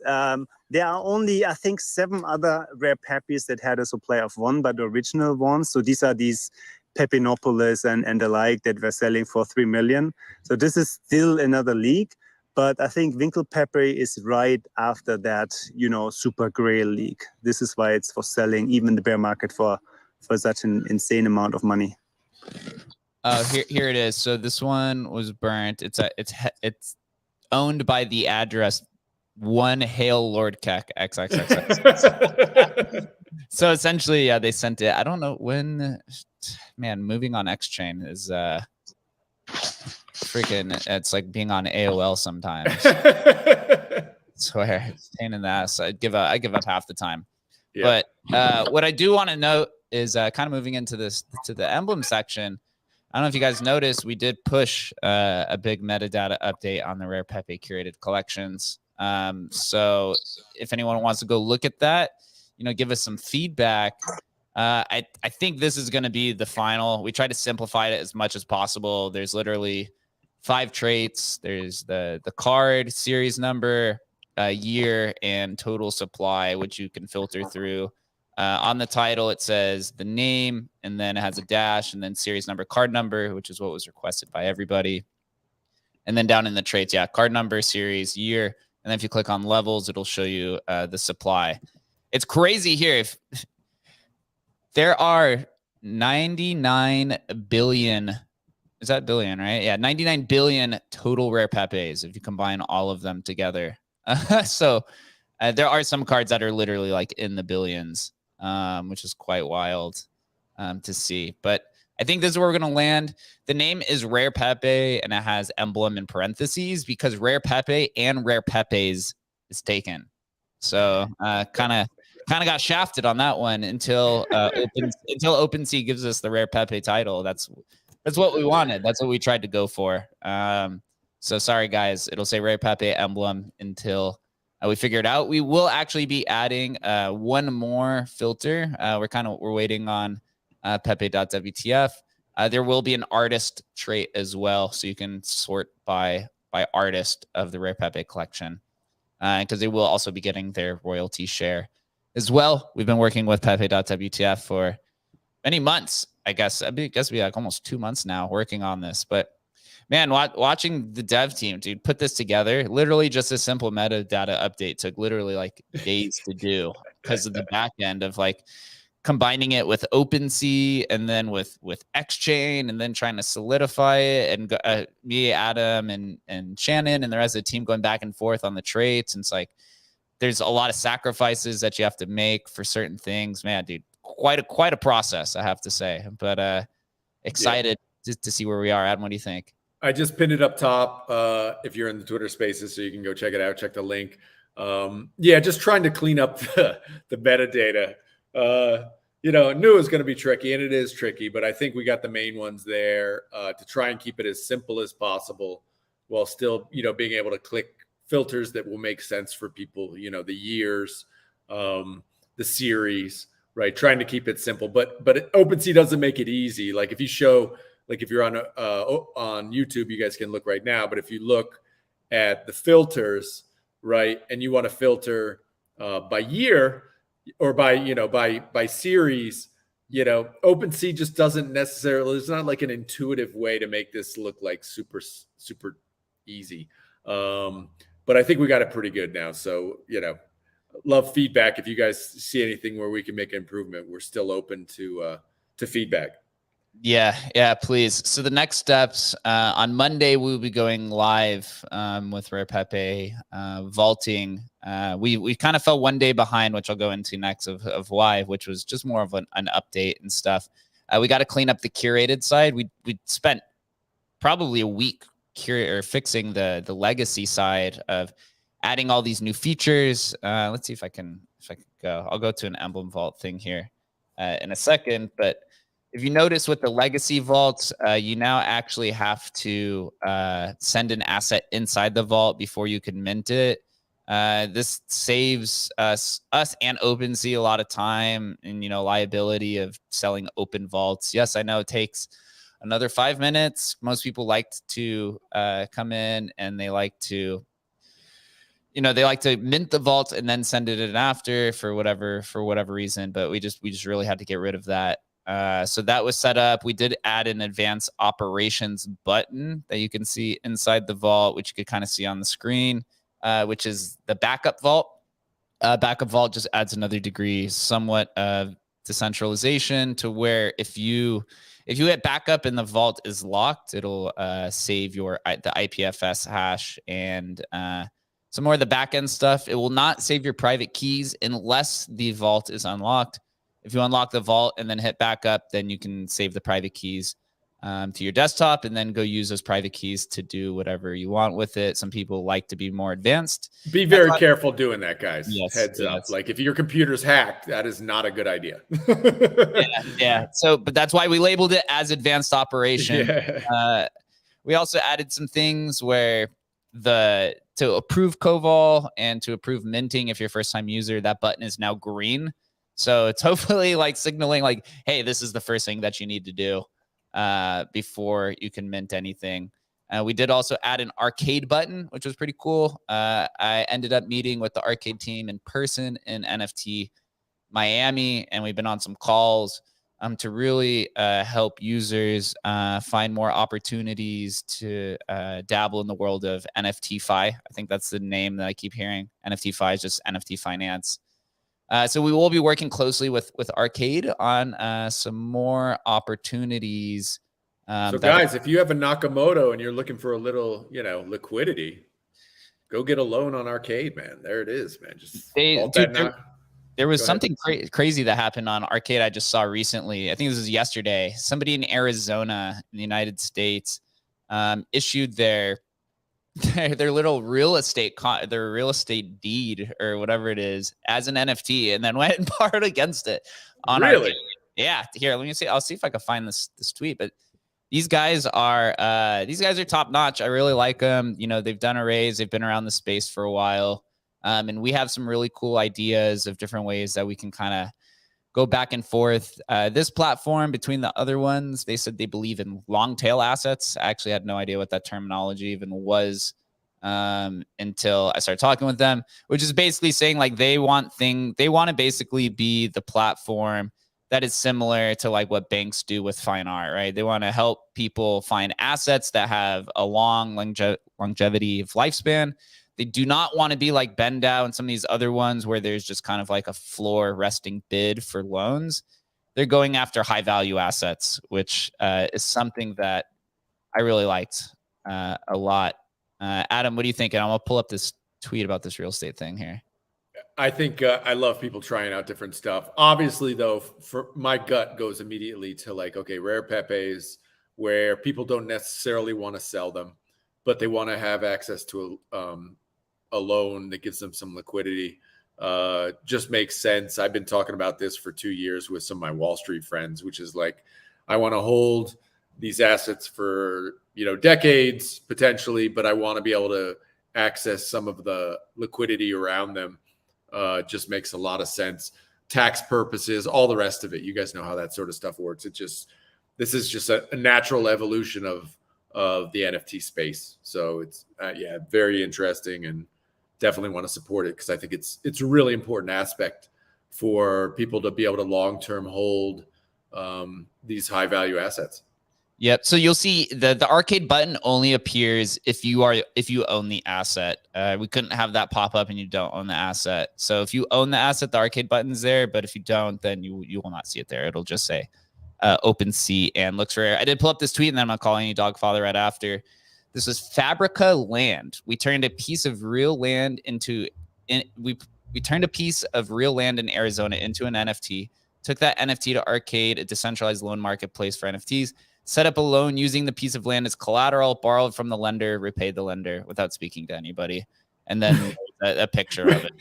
there are only, I think, 7 other rare Pepes that had a supply of 1, but the original ones. So these are these Pepinopolis and the like that were selling for 3 million. So this is still another league. But I think WINKELPEPE is right after that, super grail league. This is why it's for selling, even in the bear market, for such an insane amount of money. Here it is. So this one was burnt. It's owned by the address One Hail Lord Keck XXXX. So essentially, yeah, they sent it. I don't know when. Man, moving on X-Chain is freaking. It's like being on AOL sometimes. I swear, it's a pain in the ass. I give up half the time. Yeah. But what I do want to note is kind of moving into the emblem section. I don't know if you guys noticed, we did push a big metadata update on the rare Pepe curated collections. So if anyone wants to go look at that, give us some feedback. I think this is going to be the final. We tried to simplify it as much as possible. There's literally 5 traits. There's the card, series number, year, and total supply, which you can filter through. On the title, it says the name, and then it has a dash, and then series number, card number, which is what was requested by everybody. And then down in the traits, yeah, card number, series, year. And then if you click on levels, it'll show you the supply. It's crazy here. If there are 99 billion, is that billion, right? Yeah, 99 billion total rare Pepes if you combine all of them together. So there are some cards that are literally like in the billions, which is quite wild to see. But I think this is where we're going to land. The name is Rare Pepe, and it has Emblem in parentheses because Rare Pepe and Rare Pepes is taken. So kind of got shafted on that one until OpenSea gives us the Rare Pepe title. That's what we wanted. That's what we tried to go for. So sorry, guys. It'll say Rare Pepe Emblem until we figure it out. We will actually be adding one more filter. We're waiting on Pepe.wtf. There will be an artist trait as well, so you can sort by artist of the Rare Pepe collection, because they will also be getting their royalty share as well. We've been working with Pepe.wtf for many months. I guess we like almost 2 months now working on this. But man, watching the dev team, dude, put this together, literally just a simple metadata update took literally like days to do. because of the back end of like combining it with OpenSea and then with XChain and then trying to solidify it. And me, Adam, and Shannon and the rest of the team going back and forth on the traits. And it's like there's a lot of sacrifices that you have to make for certain things. Man, dude, quite a process, I have to say. But excited to see where we are. Adam, what do you think? I just pinned it up top if you're in the Twitter Spaces, so you can go check it out. Check the link. Just trying to clean up the metadata. Knew it was going to be tricky, and it is tricky, but I think we got the main ones there to try and keep it as simple as possible while still, being able to click filters that will make sense for people, the years, the series, right? Trying to keep it simple, but OpenSea doesn't make it easy. Like if you show, like if you're on YouTube, you guys can look right now, but if you look at the filters, right, and you want to filter by year or by series, OpenSea just doesn't necessarily, it's not like an intuitive way to make this look like super easy. But I think we got it pretty good now. So, love feedback. If you guys see anything where we can make an improvement, we're still open to feedback. Yeah, please. So the next steps, on Monday, we'll be going live with Rare Pepe vaulting. We kind of fell one day behind, which I'll go into next of why, which was just more of an update and stuff. We got to clean up the curated side. We spent probably a week fixing the legacy side of adding all these new features. Let's see if I can go. I'll go to an Emblem vault thing here in a second. But if you notice with the legacy vaults, you now actually have to send an asset inside the vault before you can mint it. This saves us and OpenSea a lot of time and liability of selling open vaults. Yes, I know it takes another 5 minutes. Most people like to come in and they like to mint the vault and then send it in after for whatever reason. But we just really had to get rid of that. So that was set up. We did add an advanced operations button that you can see inside the vault, which you could kind of see on the screen, which is the backup vault. Backup vault just adds another degree, somewhat of decentralization to where if you hit backup and the vault is locked, it'll save the IPFS hash and some more of the backend stuff. It will not save your private keys unless the vault is unlocked. If you unlock the vault and then hit backup, then you can save the private keys to your desktop and then go use those private keys to do whatever you want with it. Some people like to be more advanced. Be very careful doing that, guys. Yes, Heads up. Like if your computer's hacked, that is not a good idea. Yeah. So, but that's why we labeled it as advanced operation. Yeah. We also added some things where to approve Koval and to approve minting, if you're a first-time user, that button is now green. So it's hopefully like signaling like, hey, this is the first thing that you need to do before you can mint anything. We did also add an arcade button, which was pretty cool. I ended up meeting with the arcade team in person in NFT Miami, and we've been on some calls to really help users find more opportunities to dabble in the world of NFT-Fi. I think that's the name that I keep hearing. NFT-Fi is just NFT finance. So we will be working closely with Arcade on some more opportunities. So guys, if you have a Nakamoto and you're looking for a little, liquidity, go get a loan on Arcade, man. There it is, man. Just there was something crazy that happened on Arcade I just saw recently. I think this was yesterday. Somebody in Arizona in the United States issued their little real estate their real estate deed or whatever it is as an NFT and then went and borrowed against it on Arcade. Yeah, here, let me see. I'll see if I can find this tweet. But these guys are top notch. I really like them. They've done arrays. They've been around the space for a while. And we have some really cool ideas of different ways that we can kind of go back and forth. This platform between the other ones, they said they believe in long tail assets. I actually had no idea what that terminology even was until I started talking with them, which is basically saying like they want to basically be the platform that is similar to like what banks do with fine art, right? They want to help people find assets that have a long longevity of lifespan They do not want to be like BendDAO and some of these other ones where there's just kind of like a floor resting bid for loans. They're going after high value assets, which is something that I really liked a lot. Adam, what do you think? And I'm going to pull up this tweet about this real estate thing here. I think I love people trying out different stuff. Obviously, though, for my gut goes immediately to like, okay, rare Pepes, where people don't necessarily want to sell them, but they want to have access to a loan that gives them some liquidity. Just makes sense. I've been talking about this for 2 years with some of my Wall Street friends, which is like, I want to hold these assets for, decades potentially, but I want to be able to access some of the liquidity around them. Just makes a lot of sense. Tax purposes, all the rest of it. You guys know how that sort of stuff works. This is just a natural evolution of the NFT space. So it's very interesting, and definitely want to support it because I think it's a really important aspect for people to be able to long-term hold these high value assets. Yep. So you'll see the arcade button only appears if you own the asset. We couldn't have that pop up and you don't own the asset. So if you own the asset, the arcade button's there. But if you don't, then you will not see it there. It'll just say OpenSea and looks rare. I did pull up this tweet, and then I'm not calling you Dogfather right after. This was Fabrica Land. We turned a piece of real land we turned a piece of real land in Arizona into an NFT. Took that NFT to Arcade, a decentralized loan marketplace for NFTs. Set up a loan using the piece of land as collateral, borrowed from the lender, repaid the lender without speaking to anybody. And then a picture of it.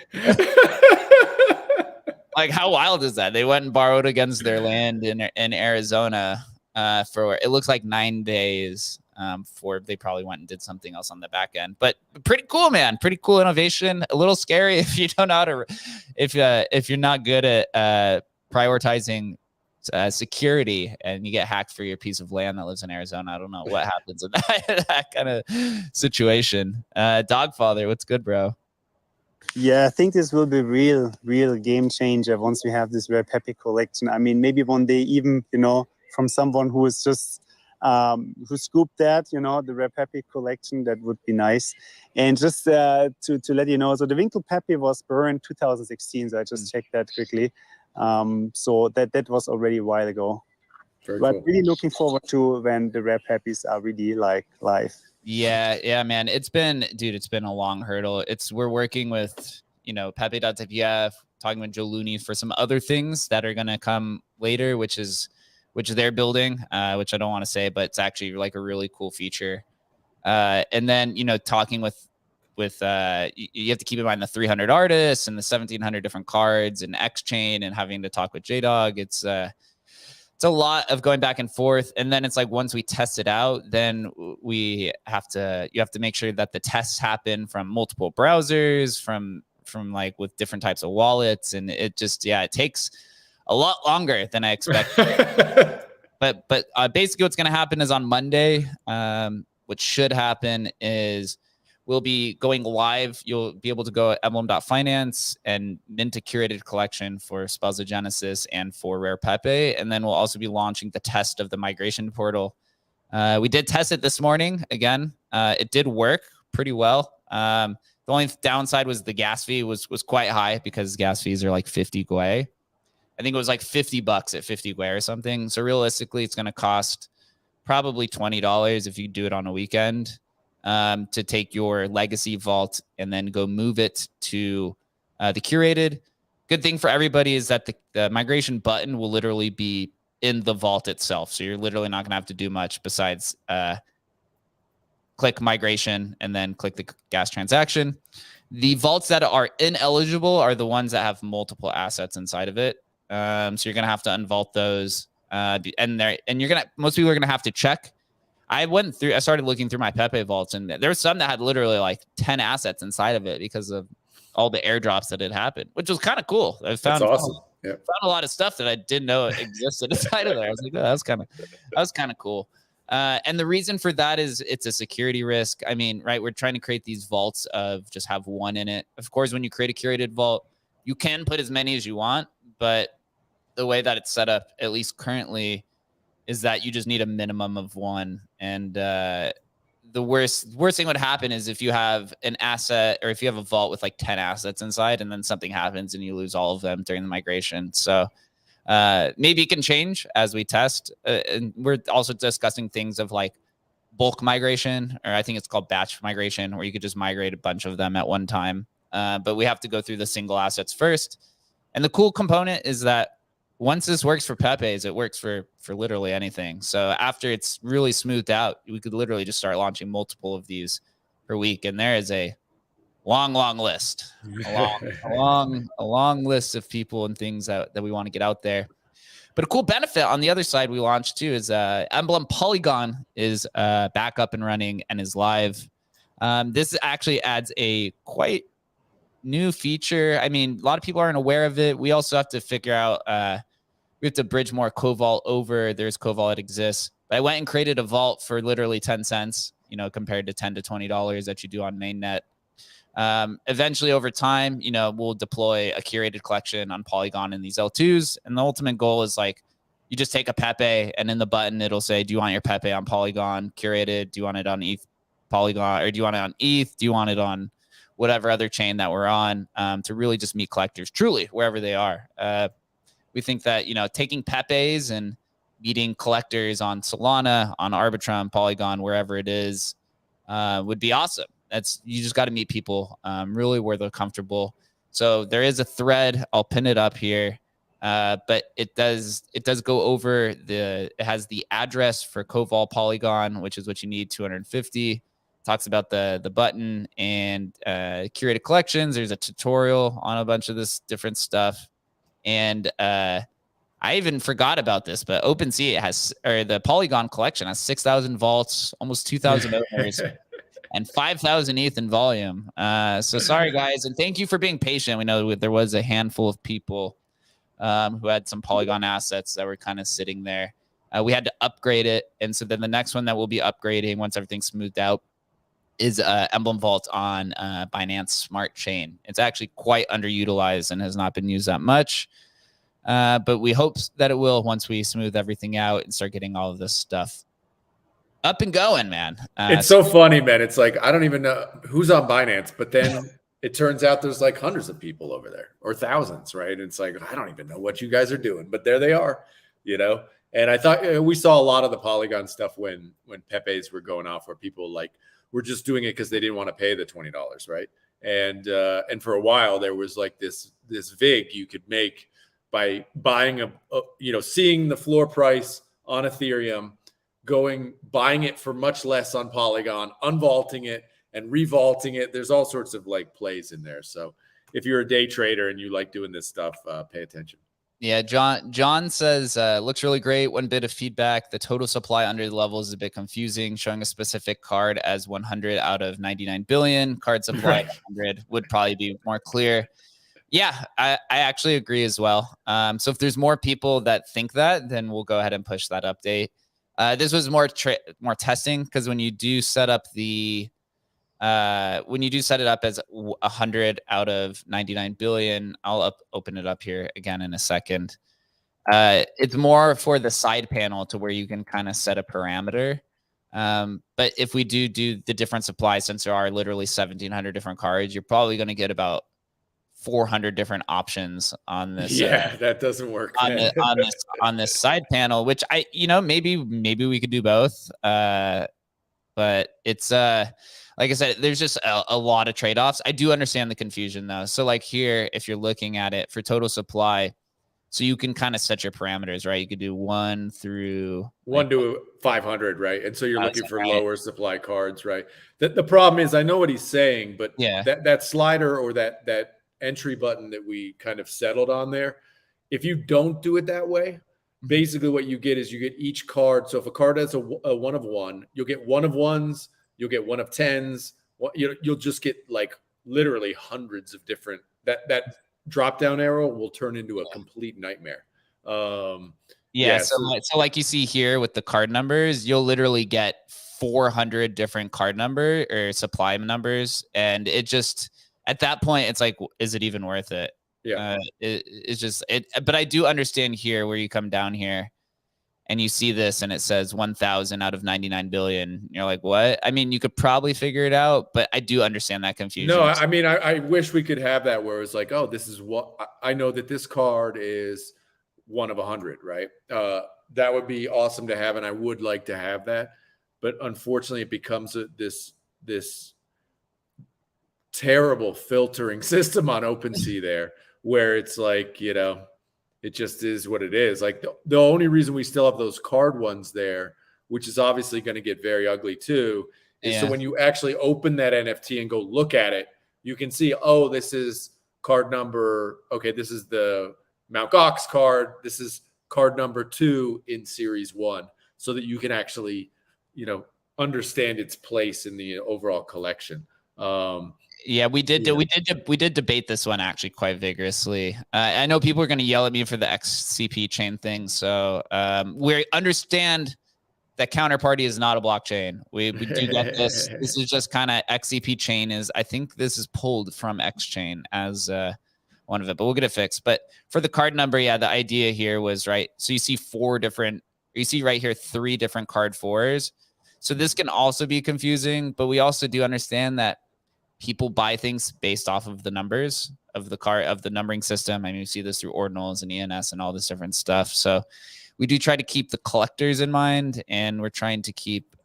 Like, how wild is that? They went and borrowed against their land in Arizona for, it looks like 9 days for they probably went and did something else on the back end. But pretty cool, man. Pretty cool innovation. A little scary if you don't know how to, if you're not good at prioritizing security and you get hacked for your piece of land that lives in Arizona. I don't know what happens in that kind of situation. Dogfather, what's good, bro? Yeah, I think this will be real game changer once we have this rare Pepe collection. I mean, maybe one day even, from someone who is just who scooped that, the rare Pepe collection, that would be nice. And just to let you know, so the WINKELPEPE was burned 2016. So I just checked that quickly. So that was already a while ago. Very but cool. Really looking forward to when the rare Pepes are really like live. Yeah, man. It's been a long hurdle. We're working with, Pepe.tpf, talking with Joe Looney for some other things that are gonna come later, which they're building, which I don't want to say, but it's actually like a really cool feature. And then, talking with you have to keep in mind the 300 artists and the 1,700 different cards and X-Chain and having to talk with J-Dog. It's a lot of going back and forth. And then it's like, once we test it out, then you have to make sure that the tests happen from multiple browsers, from like with different types of wallets. And it just, it takes a lot longer than I expected. but basically what's going to happen is on Monday, what should happen is we'll be going live. You'll be able to go at emblem.finance and mint a curated collection for Spells of Genesis and for Rare Pepe. And then we'll also be launching the test of the migration portal. We did test it this morning. Again, it did work pretty well. The only downside was the gas fee was quite high because gas fees are like 50 Gwei. I think it was like $50 at 50 Gwei or something. So realistically, it's going to cost probably $20 if you do it on a weekend. To take your legacy vault and then go move it to the curated. Good thing for everybody is that the migration button will literally be in the vault itself. So you're literally not going to have to do much besides click migration and then click the gas transaction. The vaults that are ineligible are the ones that have multiple assets inside of it. So you're going to have to unvault those. Most people are going to have to check. I started looking through my Pepe vaults, and there were some that had literally like 10 assets inside of it because of all the airdrops that had happened, which was kind of cool. That's awesome. Found a lot of stuff that I didn't know existed inside of there. I was like, oh, that was kind of cool. And the reason for that is it's a security risk. I mean, right, we're trying to create these vaults of just have one in it. Of course, when you create a curated vault, you can put as many as you want, but the way that it's set up, at least currently, is that you just need a minimum of one. And the worst thing would happen is if you have an asset, or if you have a vault with like 10 assets inside, and then something happens and you lose all of them during the migration. So maybe it can change as we test. And we're also discussing things of like bulk migration, or I think it's called batch migration, where you could just migrate a bunch of them at one time. But we have to go through the single assets first. And the cool component is that once this works for Pepe's, it works for literally anything. So after it's really smoothed out, we could literally just start launching multiple of these per week. And there is a long list, a long list of people and things that we want to get out there. But a cool benefit on the other side we launched too is Emblem Polygon is back up and running and is live. This actually adds a quite new feature. I mean, a lot of people aren't aware of it. We also have to figure out, we have to bridge more Covault over. There's Covault that exists. But I went and created a vault for literally 10 cents, you know, compared to $10 to $20 that you do on mainnet. Eventually over time, you know, we'll deploy a curated collection on Polygon in these L2s. And the ultimate goal is like, you just take a Pepe and in the button, it'll say, do you want your Pepe on Polygon curated? Do you want it on ETH Polygon, or do you want it on ETH? Do you want it on whatever other chain that we're on, to really just meet collectors truly wherever they are. We think that, you know, taking Pepe's and meeting collectors on Solana, on Arbitrum, Polygon, wherever it is, would be awesome. You just got to meet people really where they're comfortable. So there is a thread. I'll pin it up here. But it does go over it has the address for Covault Polygon, which is what you need, 250. Talks about the button and curated collections. There's a tutorial on a bunch of this different stuff. And I even forgot about this, but OpenSea the Polygon collection has 6,000 vaults, almost 2,000 owners, and 5,000 ETH in volume. So sorry, guys. And thank you for being patient. We know there was a handful of people who had some Polygon assets that were kind of sitting there. We had to upgrade it. And so then the next one that we'll be upgrading once everything's smoothed out is Emblem Vault on Binance Smart Chain. It's actually quite underutilized and has not been used that much. But we hope that it will once we smooth everything out and start getting all of this stuff up and going, man. It's so funny, man. It's like, I don't even know who's on Binance, but then it turns out there's like hundreds of people over there, or thousands, right? It's like, I don't even know what you guys are doing, but there they are, you know? And I thought we saw a lot of the Polygon stuff when Pepe's were going off, where people like were just doing it because they didn't want to pay the $20, right? And for a while there was like this vig you could make by buying seeing the floor price on Ethereum, buying it for much less on Polygon, unvaulting it and revaulting it. There's all sorts of like plays in there. So if you're a day trader and you like doing this stuff, pay attention. Yeah, John says, looks really great. One bit of feedback. The total supply under the level is a bit confusing, showing a specific card as 100 out of 99 billion. Card supply 100 would probably be more clear. Yeah, I actually agree as well. So if there's more people that think that, then we'll go ahead and push that update. This was more testing, because when you do set up set it up as 100 out of 99 billion, I'll open it up here again in a second. It's more for the side panel to where you can kind of set a parameter. But if we do the different supply, since there are literally 1,700 different cards, you're probably going to get about 400 different options on this. Yeah, that doesn't work on this side panel, which maybe we could do both. But it's like I said, there's just a lot of trade-offs. I do understand the confusion though. So like here, if you're looking at it for total supply, so you can kind of set your parameters, right? You could do 1 to 500, right? And so you're looking for lower supply cards, right? The problem is, I know what he's saying, but yeah, that slider or that entry button that we kind of settled on there, if you don't do it that way, basically what you get is you get each card. So if a card has a 1 of 1, you'll get 1 of 1s, you'll get 1 of 10s. You'll just get like literally hundreds of different, that drop down arrow will turn into a complete nightmare. So like you see here with the card numbers, you'll literally get 400 different card number or supply numbers. And it just, at that point, it's like, is it even worth it? Yeah. It's just, but I do understand here where you come down here. and you see this and it says 1,000 out of 99 billion. You're like, what? I mean, you could probably figure it out, but I do understand that confusion. No, I mean, I wish we could have that where it's like, oh, this is what I know that this card is 1 of 100, right? That would be awesome to have, and I would like to have that. But unfortunately, it becomes this terrible filtering system on OpenSea there, where it's like, you know, it just is what it is. Like the only reason we still have those card ones there, which is obviously going to get very ugly too, is so when you actually open that NFT and go look at it, you can see, oh, this is card number, okay, this is the Mount Gox card. This is card number 2 in series 1, so that you can actually, you know, understand its place in the overall collection. Yeah, we did debate this one actually quite vigorously. I know people are going to yell at me for the XCP chain thing, so we understand that Counterparty is not a blockchain. We do get this. This is just kind of XCP chain is. I think this is pulled from X chain as one of it, but we'll get it fixed. But for the card number, yeah, the idea here was right. So you see 4 different. You see right here 3 different card 4s. So this can also be confusing, but we also do understand that people buy things based off of the numbers of the card of the numbering system. I mean, you see this through ordinals and ENS and all this different stuff. So we do try to keep the collectors in mind, and we're trying to keep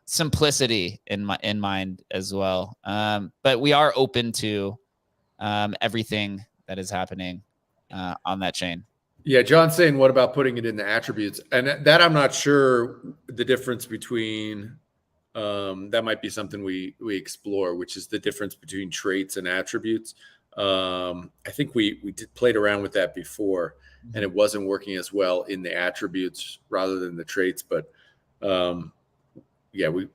simplicity in mind as well. But we are open to everything that is happening on that chain. Yeah, John's saying, what about putting it in the attributes? And that I'm not sure the difference between. That might be something we explore, which is the difference between traits and attributes. I think we played around with that before, and it wasn't working as well in the attributes rather than the traits. But yeah, we'll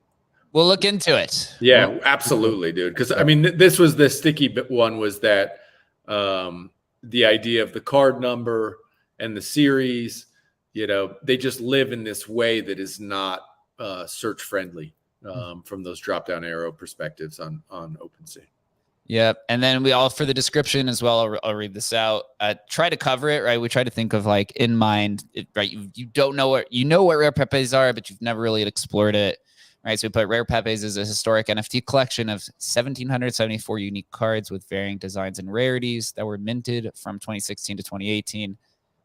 look into it. Yeah, absolutely, dude. Because I mean, this was the sticky one, was that the idea of the card number and the series, you know, they just live in this way that is not search friendly. From those drop-down arrow perspectives on OpenSea. Yep. And then we all, for the description as well, I'll read this out. Try to cover it, right? We try to think of like in mind, right? You don't know what, you know what rare pepes are, but you've never really explored it, right? So we put rare pepes as a historic NFT collection of 1,774 unique cards with varying designs and rarities that were minted from 2016 to 2018.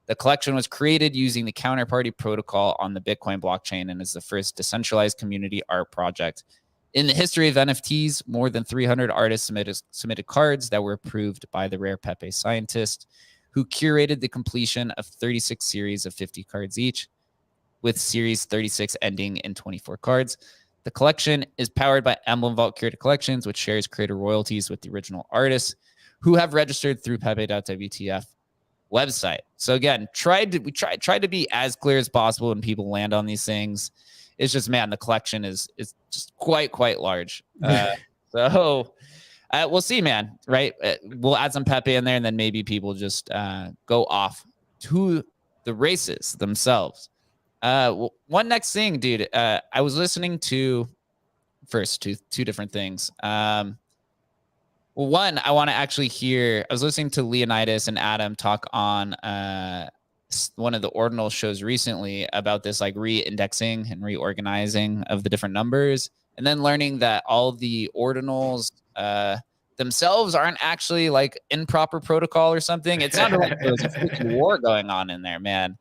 The collection was created using the Counterparty protocol on the Bitcoin blockchain and is the first decentralized community art project. In the history of NFTs, more than 300 artists submitted cards that were approved by the Rare Pepe scientist, who curated the completion of 36 series of 50 cards each, with series 36 ending in 24 cards. The collection is powered by Emblem Vault Curated Collections, which shares creator royalties with the original artists, who have registered through pepe.wtf website. So again, we tried to be as clear as possible when people land on these things. It's just, man, the collection is just quite large. So we'll see, man. Right? We'll add some Pepe in there, and then maybe people just go off to the races themselves. One next thing, dude. I was listening to first two different things. Well, one, I want to actually hear, I was listening to Leonidas and Adam talk on one of the ordinal shows recently about this like re-indexing and reorganizing of the different numbers, and then learning that all the ordinals themselves aren't actually like in proper protocol or something. It sounded like there was a freaking war going on in there, man.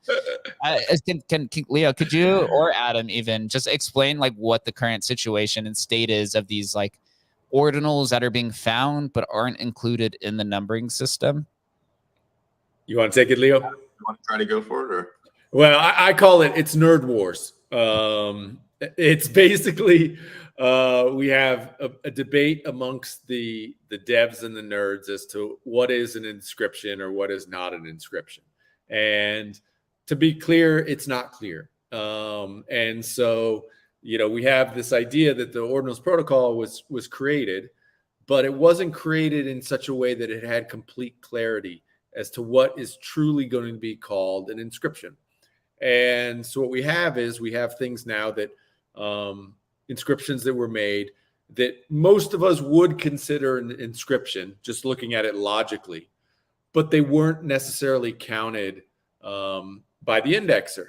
Can Leo, could you or Adam even just explain like what the current situation and state is of these like ordinals that are being found but aren't included in the numbering system? You want to take it, Leo? You want to try to go for it, or? Well, I call it's nerd wars. It's basically we have a debate amongst the devs and the nerds as to what is an inscription or what is not an inscription. And to be clear, it's not clear. And so, you know, we have this idea that the ordinals protocol was created, but it wasn't created in such a way that it had complete clarity as to what is truly going to be called an inscription. And so what we have is we have things now that inscriptions that were made that most of us would consider an inscription, just looking at it logically, but they weren't necessarily counted by the indexer.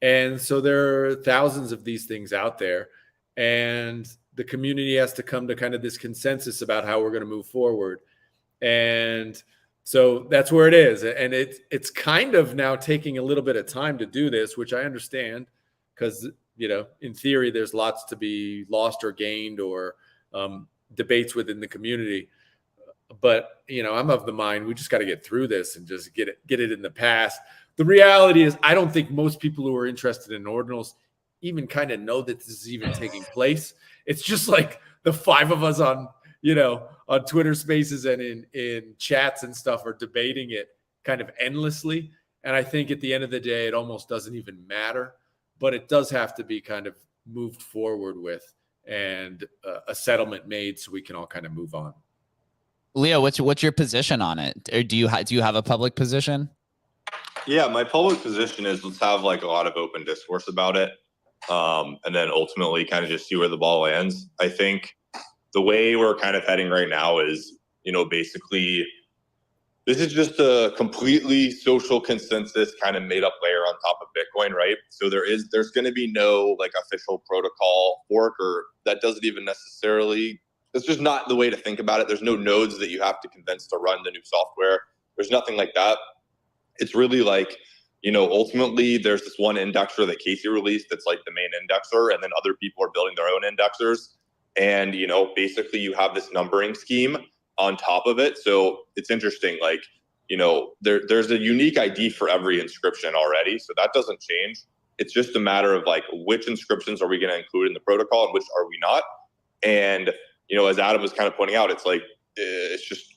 And so there are thousands of these things out there, and the community has to come to kind of this consensus about how we're going to move forward. And so that's where it is. And it's kind of now taking a little bit of time to do this, which I understand, because, you know, in theory, there's lots to be lost or gained, or debates within the community. But, you know, I'm of the mind we just got to get through this and just get it in the past. The reality is, I don't think most people who are interested in ordinals even kind of know that this is even taking place. It's just like the five of us on, you know, on Twitter Spaces and in chats and stuff are debating it kind of endlessly. And I think at the end of the day, it almost doesn't even matter, but it does have to be kind of moved forward with, and a settlement made so we can all kind of move on. Leo, what's your position on it? Or do you have a public position? Yeah, my public position is let's have like a lot of open discourse about it, and then ultimately kind of just see where the ball lands. I think the way we're kind of heading right now is, you know, basically this is just a completely social consensus kind of made up layer on top of Bitcoin, right? So there's going to be no like official protocol fork, or that doesn't even necessarily, that's just not the way to think about it. There's no nodes that you have to convince to run the new software. There's nothing like that. It's really like, you know, ultimately there's this one indexer that Casey released that's like the main indexer, and then other people are building their own indexers. And, you know, basically you have this numbering scheme on top of it. So it's interesting, like, you know, there's a unique ID for every inscription already. So that doesn't change. It's just a matter of like, which inscriptions are we going to include in the protocol and which are we not? And, you know, as Adam was kind of pointing out, it's like, it's just,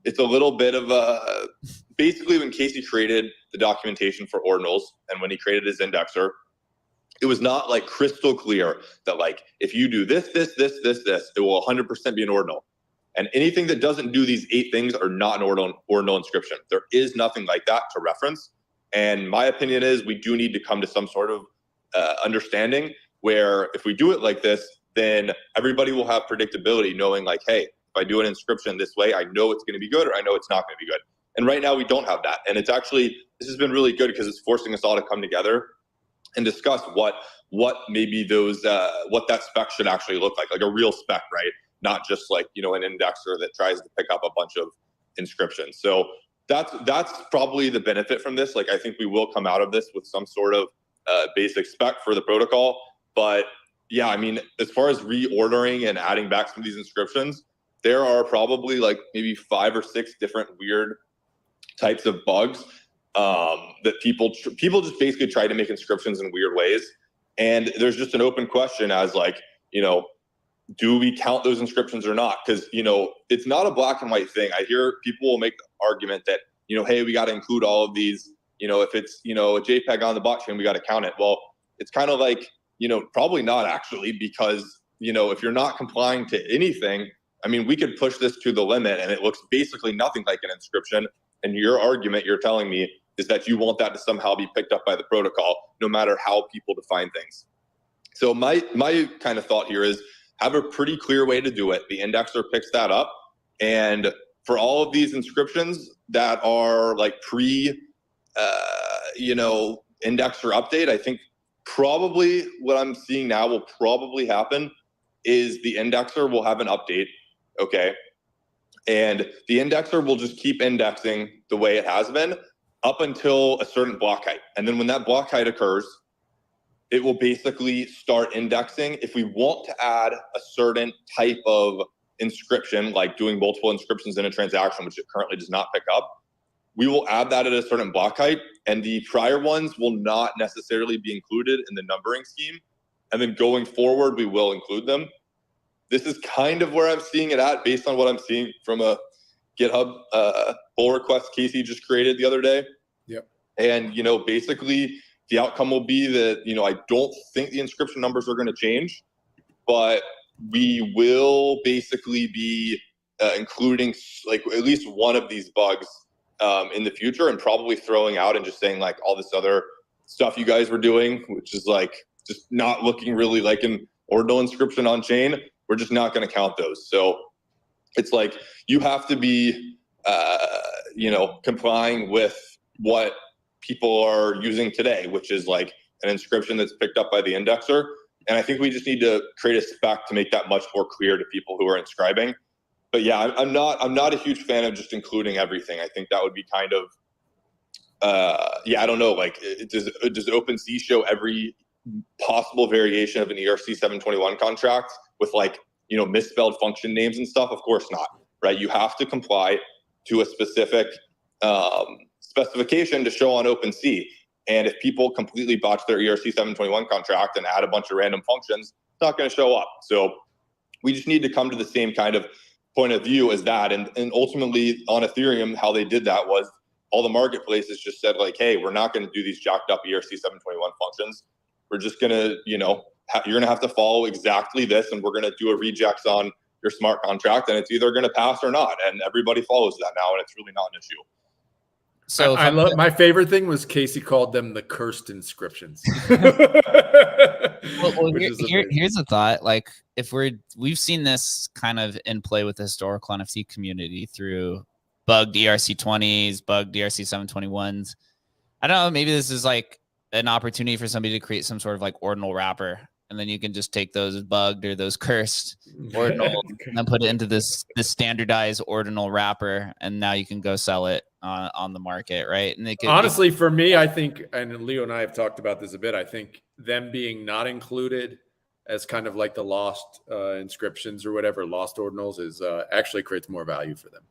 it's a little bit of a, basically when Casey created the documentation for ordinals and when he created his indexer, it was not like crystal clear that like, if you do this, it will 100% be an ordinal. And anything that doesn't do these 8 things are not an ordinal inscription. There is nothing like that to reference. And my opinion is we do need to come to some sort of understanding where if we do it like this, then everybody will have predictability, knowing like, hey, if I do an inscription this way, I know it's going to be good, or I know it's not going to be good. And right now we don't have that. And it's actually, this has been really good because it's forcing us all to come together and discuss what maybe those, what that spec should actually look like a real spec, right? Not just like, you know, an indexer that tries to pick up a bunch of inscriptions. So that's probably the benefit from this. Like, I think we will come out of this with some sort of basic spec for the protocol. But yeah, I mean, as far as reordering and adding back some of these inscriptions, there are probably like maybe 5 or 6 different weird types of bugs that people just basically try to make inscriptions in weird ways. And there's just an open question as like, you know, do we count those inscriptions or not? Because, you know, it's not a black and white thing. I hear people will make the argument that, you know, hey, we got to include all of these, you know, if it's, you know, a JPEG on the blockchain, we got to count it. Well, it's kind of like, you know, probably not actually, because, you know, if you're not complying to anything, I mean, we could push this to the limit and it looks basically nothing like an inscription. And your argument you're telling me is that you want that to somehow be picked up by the protocol, no matter how people define things. So my kind of thought here is have a pretty clear way to do it. The indexer picks that up. And for all of these inscriptions that are like pre, you know, indexer update, I think probably what I'm seeing now will probably happen is the indexer will have an update. Okay. And the indexer will just keep indexing the way it has been up until a certain block height. And then when that block height occurs, it will basically start indexing. If we want to add a certain type of inscription, like doing multiple inscriptions in a transaction, which it currently does not pick up, we will add that at a certain block height, and the prior ones will not necessarily be included in the numbering scheme. And then going forward, we will include them. This is kind of where I'm seeing it at based on what I'm seeing from a GitHub pull request Casey just created the other day. Yep. And, you know, basically the outcome will be that, you know, I don't think the inscription numbers are going to change, but we will basically be including like at least one of these bugs in the future, and probably throwing out and just saying like all this other stuff you guys were doing, which is like just not looking really like an ordinal inscription on chain. We're just not going to count those. So it's like you have to be, you know, complying with what people are using today, which is like an inscription that's picked up by the indexer. And I think we just need to create a spec to make that much more clear to people who are inscribing. But yeah, I'm not a huge fan of just including everything. I think that would be kind of, I don't know. Like, does OpenSea show every possible variation of an ERC 721 contract with like, misspelled function names and stuff? Of course not, right? You have to comply to a specific specification to show on OpenSea. And if people completely botch their ERC 721 contract and add a bunch of random functions, it's not going to show up. So we just need to come to the same kind of point of view as that. And ultimately on Ethereum, how they did that was all the marketplaces just said like, hey, we're not going to do these jacked up ERC 721 functions. We're just going to, you're going to have to follow exactly this. And we're going to do a regex on your smart contract. And it's either going to pass or not. And everybody follows that now. And it's really not an issue. So I love, my favorite thing was Casey called them the cursed inscriptions. Well, here's a thought. Like, if we've seen this kind of in play with the historical NFT community through bugged ERC20s, bugged ERC 721s. I don't know. Maybe this is like an opportunity for somebody to create some sort of like ordinal wrapper. And then you can just take those bugged or those cursed ordinal and then put it into this standardized ordinal wrapper. And now you can go sell it on the market, right? And honestly, for me, I think, and Leo and I have talked about this a bit, I think them being not included as kind of like the lost inscriptions or whatever, lost ordinals, is actually creates more value for them.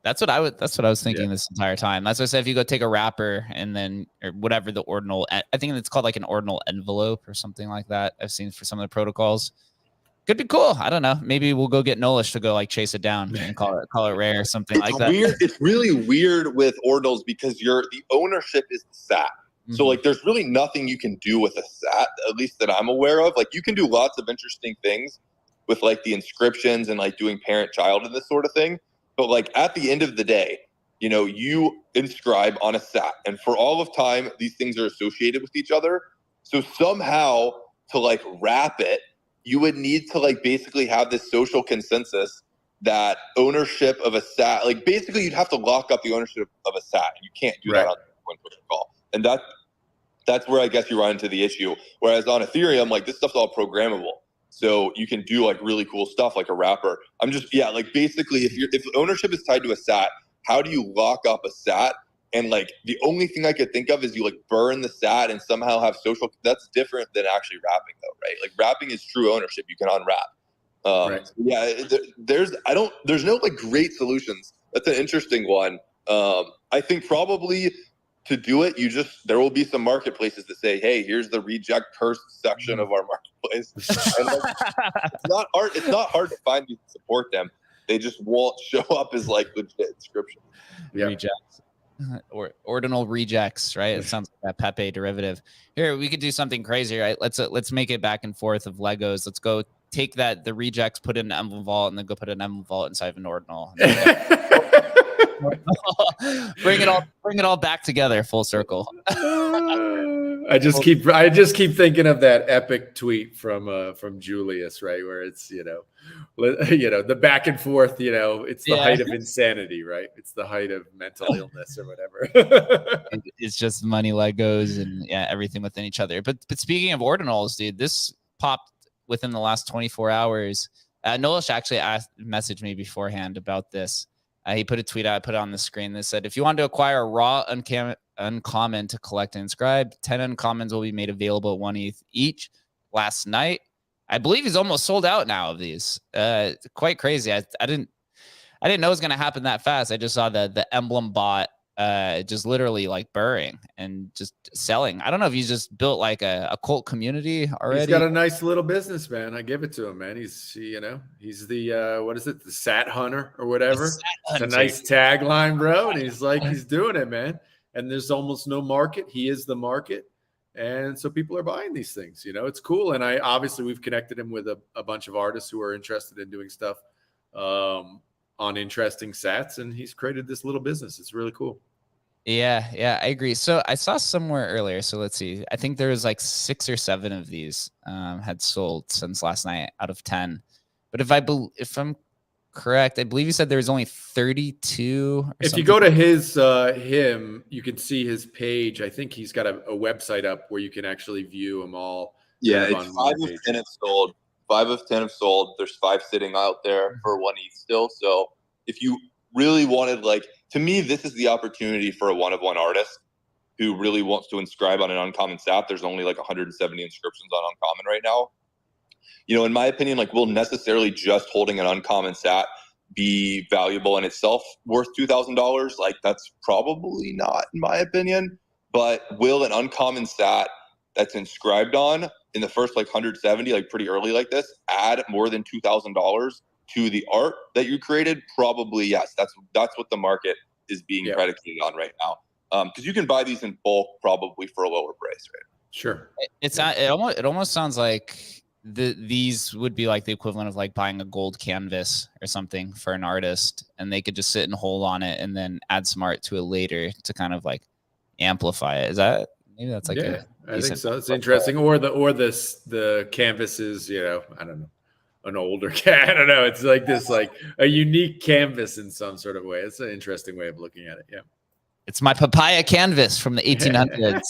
That's what I was thinking this entire time. That's what I said. If you go take a wrapper and then, or whatever the ordinal, I think it's called like an ordinal envelope or something like that. I've seen for some of the protocols. Could be cool. I don't know. Maybe we'll go get Nolish to go like chase it down and call it rare or something like that. It's really weird with ordinals because the ownership is the SAT. Mm-hmm. So like, there's really nothing you can do with a SAT, at least that I'm aware of. Like, you can do lots of interesting things with like the inscriptions and like doing parent-child and this sort of thing. But like at the end of the day, you inscribe on a SAT, and for all of time, these things are associated with each other. So somehow to like wrap it, you would need to like basically have this social consensus that ownership of a SAT, like basically you'd have to lock up the ownership of a SAT. You can't do that on one protocol. And that's where I guess you run into the issue. Whereas on Ethereum, like this stuff's all programmable. So you can do like really cool stuff like a wrapper. I'm just, like basically if ownership is tied to a SAT, how do you lock up a SAT? And like the only thing I could think of is you like burn the SAT and somehow have social. That's different than actually wrapping though, right? Like wrapping is true ownership. You can unwrap. There's no like great solutions. That's an interesting one. I think probably to do it, there will be some marketplaces that say, hey, here's the reject cursed section of our marketplace. And like, it's not hard to find people to support them. They just won't show up as like legit inscription. Rejects or ordinal rejects, right? It sounds like that Pepe derivative. Here, we could do something crazy, right? Let's make it back and forth of Legos. Let's go take the rejects, put it in an Emblem vault, and then go put an Emblem vault inside of an ordinal. bring it all back together, full circle. I just keep thinking of that epic tweet from Julius, right, where it's the back and forth, it's the height of insanity, right? It's the height of mental illness or whatever. It's just money, Legos, and everything within each other. But speaking of ordinals, dude, this popped within the last 24 hours. Nolish actually messaged me beforehand about this. He put a tweet out, I put it on the screen that said, if you want to acquire a raw uncommon to collect and inscribe, 10 uncommons will be made available at 1 ETH each. Last night, I believe he's almost sold out now of these. Quite crazy. I didn't know it was going to happen that fast. I just saw the Emblem bot just literally like burring and just selling. I don't know if he's just built like a cult community already. He's got a nice little business, man. I give it to him, man. He's the what is it, the Sat Hunter or whatever. It's a nice tagline, bro. And he's doing it, man. And there's almost no market. He is the market, and so people are buying these things. It's cool. And we've connected him with a bunch of artists who are interested in doing stuff on interesting sats, and he's created this little business. It's really cool. Yeah, I agree. So I saw somewhere earlier. So let's see. I think there was like 6 or 7 of these had sold since last night out of 10. But if I'm correct, I believe you said there was only 32. Or If something. you go to his him, you can see his page. I think he's got a website up where you can actually view them all. Yeah, kind of it's on 5 one of page. 10 have sold. 5 of 10 have sold. There's 5 sitting out there for 1 ETH still. So if you really wanted, like, to me, this is the opportunity for a one-of-one artist who really wants to inscribe on an uncommon sap. There's only like 170 inscriptions on uncommon right now. You know, in my opinion, like, will necessarily just holding an uncommon sat be valuable in itself, worth $2,000? Like, that's probably not, in my opinion. But will an uncommon sat that's inscribed on in the first like 170, like pretty early like this, add more than $2,000 to the art that you created? Probably yes. That's what the market is being predicated on right now. Because you can buy these in bulk probably for a lower price, right? Sure. It almost sounds like these would be like the equivalent of like buying a gold canvas or something for an artist, and they could just sit and hold on it and then add some art to it later to kind of like amplify it. Is that maybe that's like I think so. It's interesting. Or the canvas is, you know, I don't know, an older cat. I don't know. It's like this, like a unique canvas in some sort of way. It's an interesting way of looking at it. Yeah. It's my papaya canvas from the 1800s.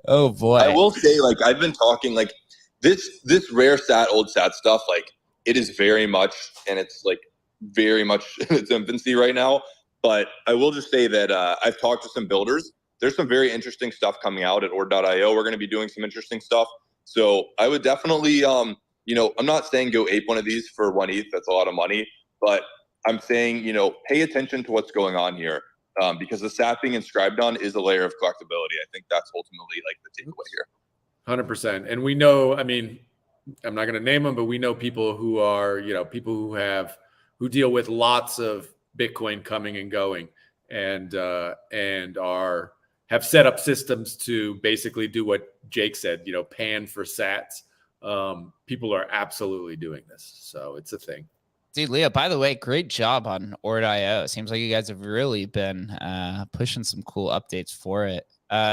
Oh boy. I will say, like, I've been talking, like, this rare sat, old sat stuff, like, it is very much, and it's like very much in its infancy right now. But I will just say that I've talked to some builders. There's some very interesting stuff coming out at Ord.io. We're going to be doing some interesting stuff. So I would definitely, you know, I'm not saying go ape one of these for 1 ETH. That's a lot of money. But I'm saying, you know, pay attention to what's going on here. Because the sat being inscribed on is a layer of collectability. I think that's ultimately like the takeaway here. 100%. And we know, I mean, I'm not going to name them, but we know people who are, you know, people who deal with lots of Bitcoin coming and going, and have set up systems to basically do what Jake said, you know, pan for sats. People are absolutely doing this. So it's a thing. Dude, Leo, by the way, great job on Ord.io. It seems like you guys have really been pushing some cool updates for it.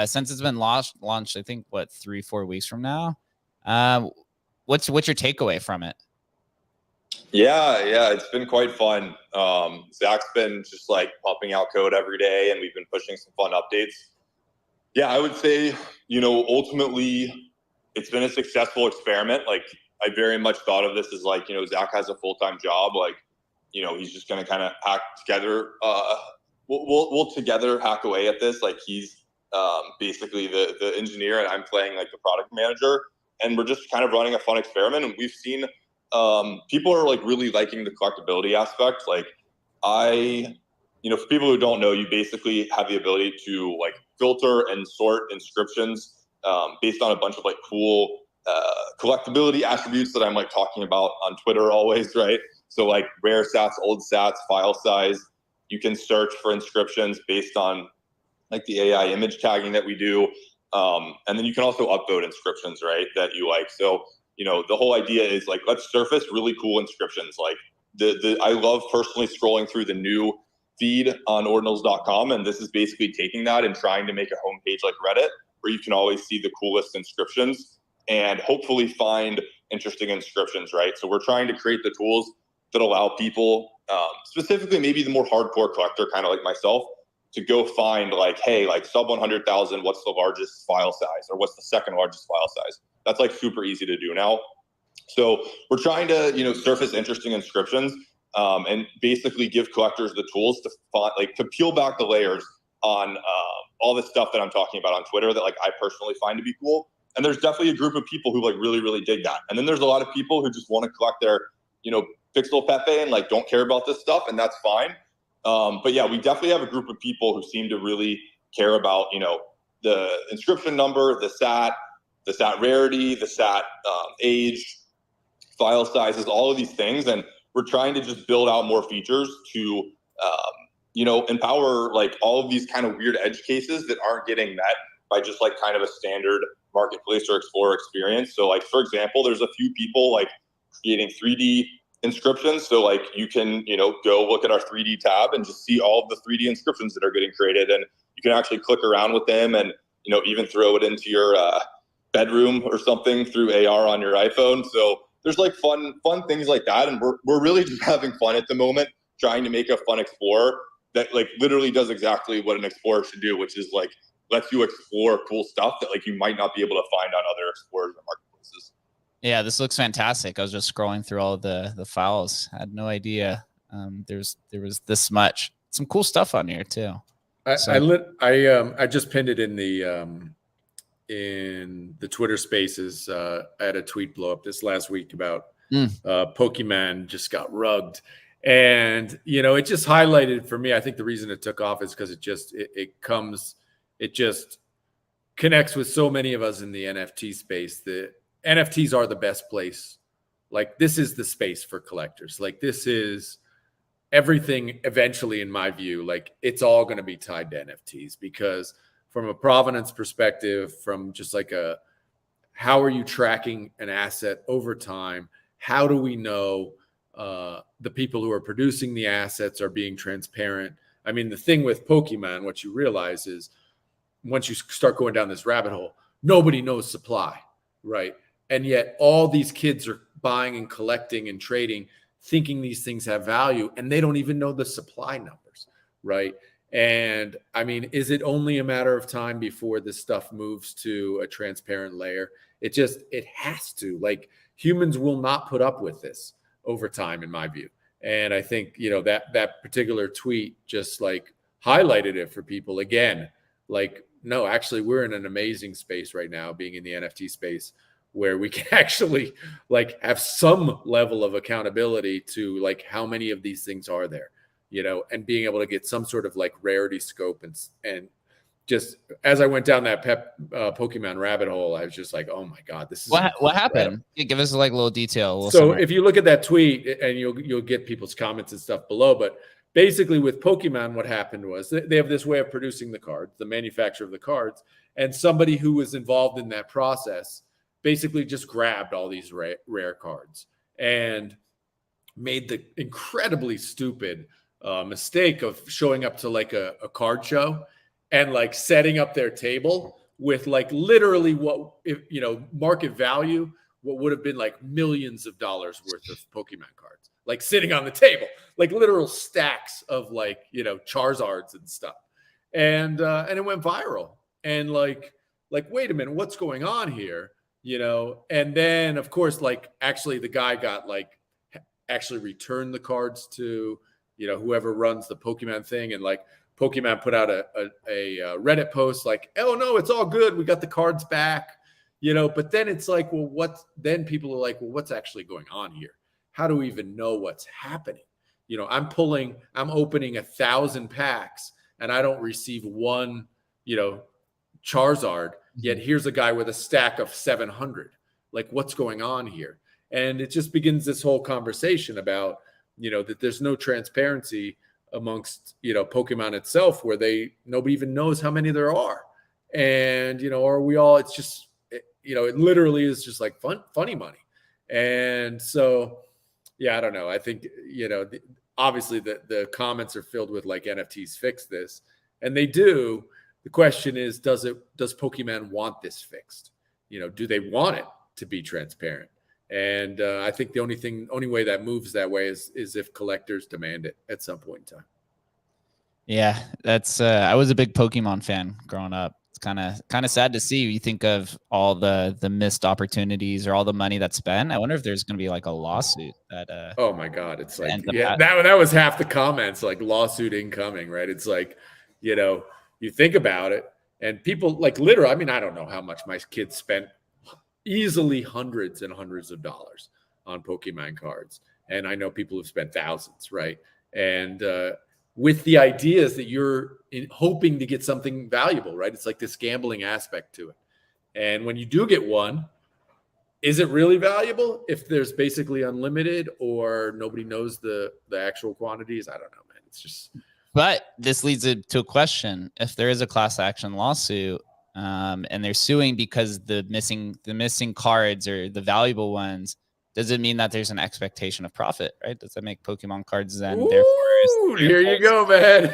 Since it's been launched, I think, what, 3-4 weeks from now? What's your takeaway from it? Yeah, it's been quite fun. Zach's been just like pumping out code every day, and we've been pushing some fun updates. Yeah, I would say, you know, ultimately it's been a successful experiment. Like, I very much thought of this as like, you know, Zach has a full-time job. Like, you know, he's just going to kind of hack together. We'll together hack away at this. Like, he's basically the engineer, and I'm playing like the product manager. And we're just kind of running a fun experiment. And we've seen people are like really liking the collectability aspect. Like, you know, for people who don't know, you basically have the ability to like filter and sort inscriptions based on a bunch of like cool collectability attributes that I'm like talking about on Twitter always, right? So like rare sats, old sats, file size. You can search for inscriptions based on like the AI image tagging that we do. And then you can also upvote inscriptions, right, that you like. So, you know, the whole idea is like, let's surface really cool inscriptions. Like I love personally scrolling through the new feed on ordinals.com. And this is basically taking that and trying to make a homepage like Reddit, where you can always see the coolest inscriptions and hopefully find interesting inscriptions, right? So we're trying to create the tools that allow people, specifically maybe the more hardcore collector, kind of like myself, to go find like, hey, like sub 100,000, what's the largest file size, or what's the second largest file size? That's like super easy to do now. So we're trying to, you know, surface interesting inscriptions and basically give collectors the tools to find, like, to peel back the layers on all the stuff that I'm talking about on Twitter that like I personally find to be cool. And there's definitely a group of people who like really, really dig that. And then there's a lot of people who just want to collect their, you know, pixel Pepe and like don't care about this stuff, and that's fine. But yeah, we definitely have a group of people who seem to really care about, you know, the inscription number, the sat rarity, the sat age, file sizes, all of these things. And we're trying to just build out more features to, you know, empower like all of these kind of weird edge cases that aren't getting met by just like kind of a standard marketplace or Explorer experience. So like, for example, there's a few people like creating 3D inscriptions. So like you can, you know, go look at our 3D tab and just see all of the 3D inscriptions that are getting created. And you can actually click around with them and, you know, even throw it into your bedroom or something through AR on your iPhone. So there's like fun things like that, and we're really just having fun at the moment, trying to make a fun explorer that like literally does exactly what an explorer should do, which is like lets you explore cool stuff that like you might not be able to find on other explorers or marketplaces. Yeah, this looks fantastic. I was just scrolling through all of the files. I had no idea there was this much. Some cool stuff on here too. I just pinned it in the Twitter Spaces. I had a tweet blow up this last week about Pokemon just got rugged, and it just highlighted for me. I think the reason it took off is because it just connects with so many of us in the NFT space. The NFTs are the best place. Like, this is the space for collectors. Like, this is everything eventually, in my view. Like, it's all going to be tied to NFTs, because from a provenance perspective, from just like how are you tracking an asset over time? How do we know the people who are producing the assets are being transparent? I mean, the thing with Pokemon, what you realize is once you start going down this rabbit hole, nobody knows supply, right? And yet all these kids are buying and collecting and trading, thinking these things have value, and they don't even know the supply numbers, right? And I mean, is it only a matter of time before this stuff moves to a transparent layer? It has to. Like, humans will not put up with this over time, in my view. And I think, that particular tweet just like highlighted it for people again. Like, no, actually, we're in an amazing space right now, being in the NFT space, where we can actually like have some level of accountability to like how many of these things are there, and being able to get some sort of like rarity scope. And just as I went down that Pokemon rabbit hole, I was just like, oh my God, this is what happened? Give us like a little detail. Summary. If you look at that tweet, and you'll get people's comments and stuff below, but basically with Pokemon, what happened was they have this way of producing the cards, the manufacturer of the cards, and somebody who was involved in that process basically just grabbed all these rare cards and made the incredibly stupid mistake of showing up to like a card show and like setting up their table with like literally market value, what would have been like millions of dollars worth of Pokemon cards, like sitting on the table, like literal stacks of like, Charizards and stuff. And it went viral, and like, wait a minute, what's going on here? And then of course, like actually the guy got like actually returned the cards to, whoever runs the Pokemon thing. And like Pokemon put out a Reddit post like, oh no, it's all good, we got the cards back, but then it's like, well, then people are like, well, what's actually going on here? How do we even know what's happening? I'm opening 1,000 packs and I don't receive one, Charizard, yet here's a guy with a stack of 700. Like, what's going on here? And it just begins this whole conversation about, that there's no transparency amongst, Pokemon itself, where nobody even knows how many there are. And, are we all, it's just, it literally is just like funny money. And so, yeah, I don't know. I think, obviously the comments are filled with like NFTs fix this, and they do. The question is, does Pokemon want this fixed? Do they want it to be transparent? And I think the only way that moves that way is if collectors demand it at some point in time. Yeah, that's I was a big Pokemon fan growing up. It's kind of sad to see. You think of all the missed opportunities or all the money that's spent. I wonder if there's going to be like a lawsuit that oh my God, it's like, yeah, that was half the comments, like lawsuit incoming, right? It's like, you think about it, and people like literally, I mean, I don't know how much my kids spent, easily hundreds and hundreds of dollars on Pokemon cards. And I know people have spent thousands, right? And with the ideas that you're hoping to get something valuable, right? It's like this gambling aspect to it. And when you do get one, is it really valuable if there's basically unlimited, or nobody knows the actual quantities? I don't know, man. It's just... But this leads to a question. If there is a class action lawsuit, and they're suing because the missing cards or the valuable ones, does it mean that there's an expectation of profit, right? Does that make Pokemon cards then? Ooh, here you go, man.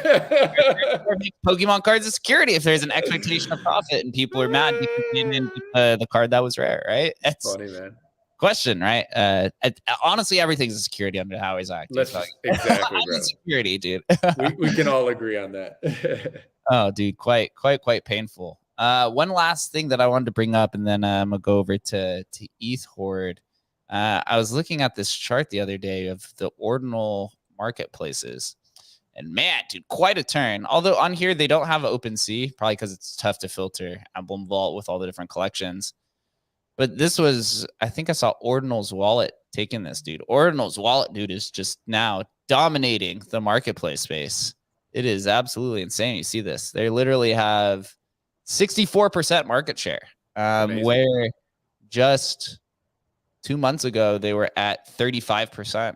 Pokemon cards is security if there's an expectation of profit and people are mad because they didn't get the card that was rare, right? That's funny, man. question, right? Honestly, everything's a security under Howie's Act. Let's just, exactly, bro. Security, dude. we can all agree on that. Oh, dude, quite painful. One last thing that I wanted to bring up, and then I'm gonna go over to ETH Horde. I was looking at this chart the other day of the ordinal marketplaces, and man, dude, quite a turn. Although on here they don't have OpenSea, probably because it's tough to filter Emblem Vault with all the different collections. But this was, I think I saw Ordinal's Wallet taking this, dude. Ordinal's Wallet, dude, is just now dominating the marketplace space. It is absolutely insane. You see this. They literally have 64% market share, where just 2 months ago they were at 35%.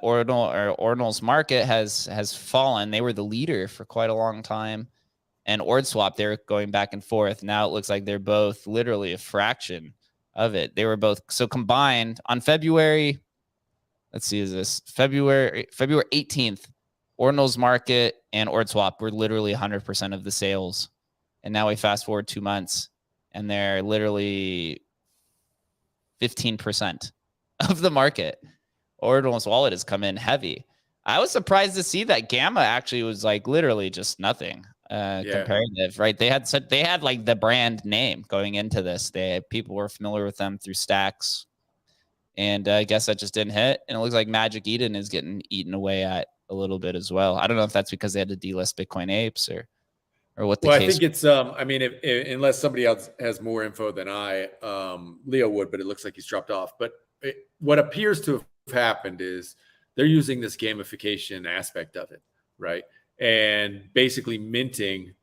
Ordinal's market has fallen. They were the leader for quite a long time. And OrdSwap, they're going back and forth. Now it looks like they're both literally a fraction of it. They were both, so combined on February, let's see, is this February 18th, Ordinal's market and OrdSwap were literally 100% of the sales. And now we fast forward 2 months and they're literally 15% of the market. Ordinal's wallet has come in heavy. I was surprised to see that Gamma actually was like literally just nothing. Comparative, right? They had like the brand name going into this. People were familiar with them through Stacks, and I guess that just didn't hit. And it looks like Magic Eden is getting eaten away at a little bit as well. I don't know if that's because they had to delist Bitcoin Apes or what the case. I think it's I mean, unless somebody else has more info than I, Leo would, but it looks like he's dropped off. But what appears to have happened is they're using this gamification aspect of it, right? And basically minting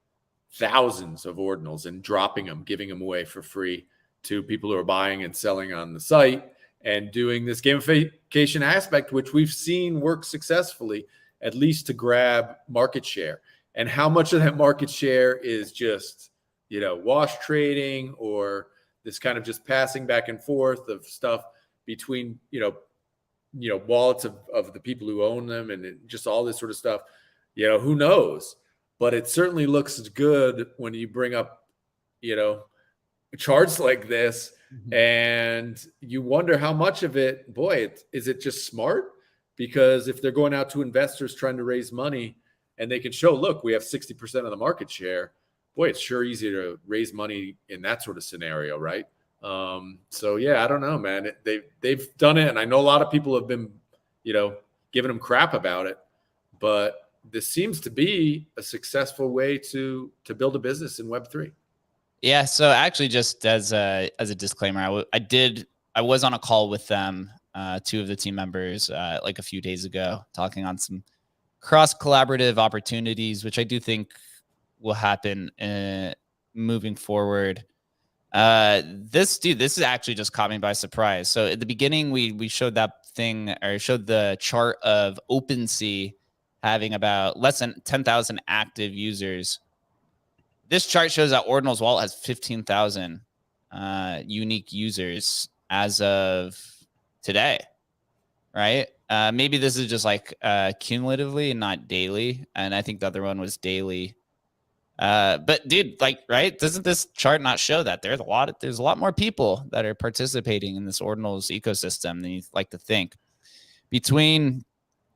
thousands of ordinals and dropping them, giving them away for free to people who are buying and selling on the site, and doing this gamification aspect, which we've seen work successfully, at least to grab market share. And how much of that market share is just, wash trading or this kind of just passing back and forth of stuff between, wallets of the people who own them and just all this sort of stuff. Who knows? But it certainly looks good when you bring up, charts like this, and you wonder how much of it, is it just smart? Because if they're going out to investors trying to raise money and they can show, look, we have 60% of the market share, it's sure easy to raise money in that sort of scenario, right? So yeah, I don't know, man. They've done it, and I know a lot of people have been, giving them crap about it, but this seems to be a successful way to build a business in Web3. Yeah. So actually, just as a disclaimer, I was on a call with them, two of the team members, like a few days ago, talking on some cross collaborative opportunities, which I do think will happen moving forward. This is actually just caught me by surprise. So at the beginning, we showed that thing, or showed the chart of OpenSea having about less than 10,000 active users. This chart shows that Ordinal's wallet has 15,000 unique users as of today, right? Maybe this is just like cumulatively and not daily. And I think the other one was daily. But dude, like, right? Doesn't this chart not show that there's a lot more people that are participating in this Ordinal's ecosystem than you like to think? Between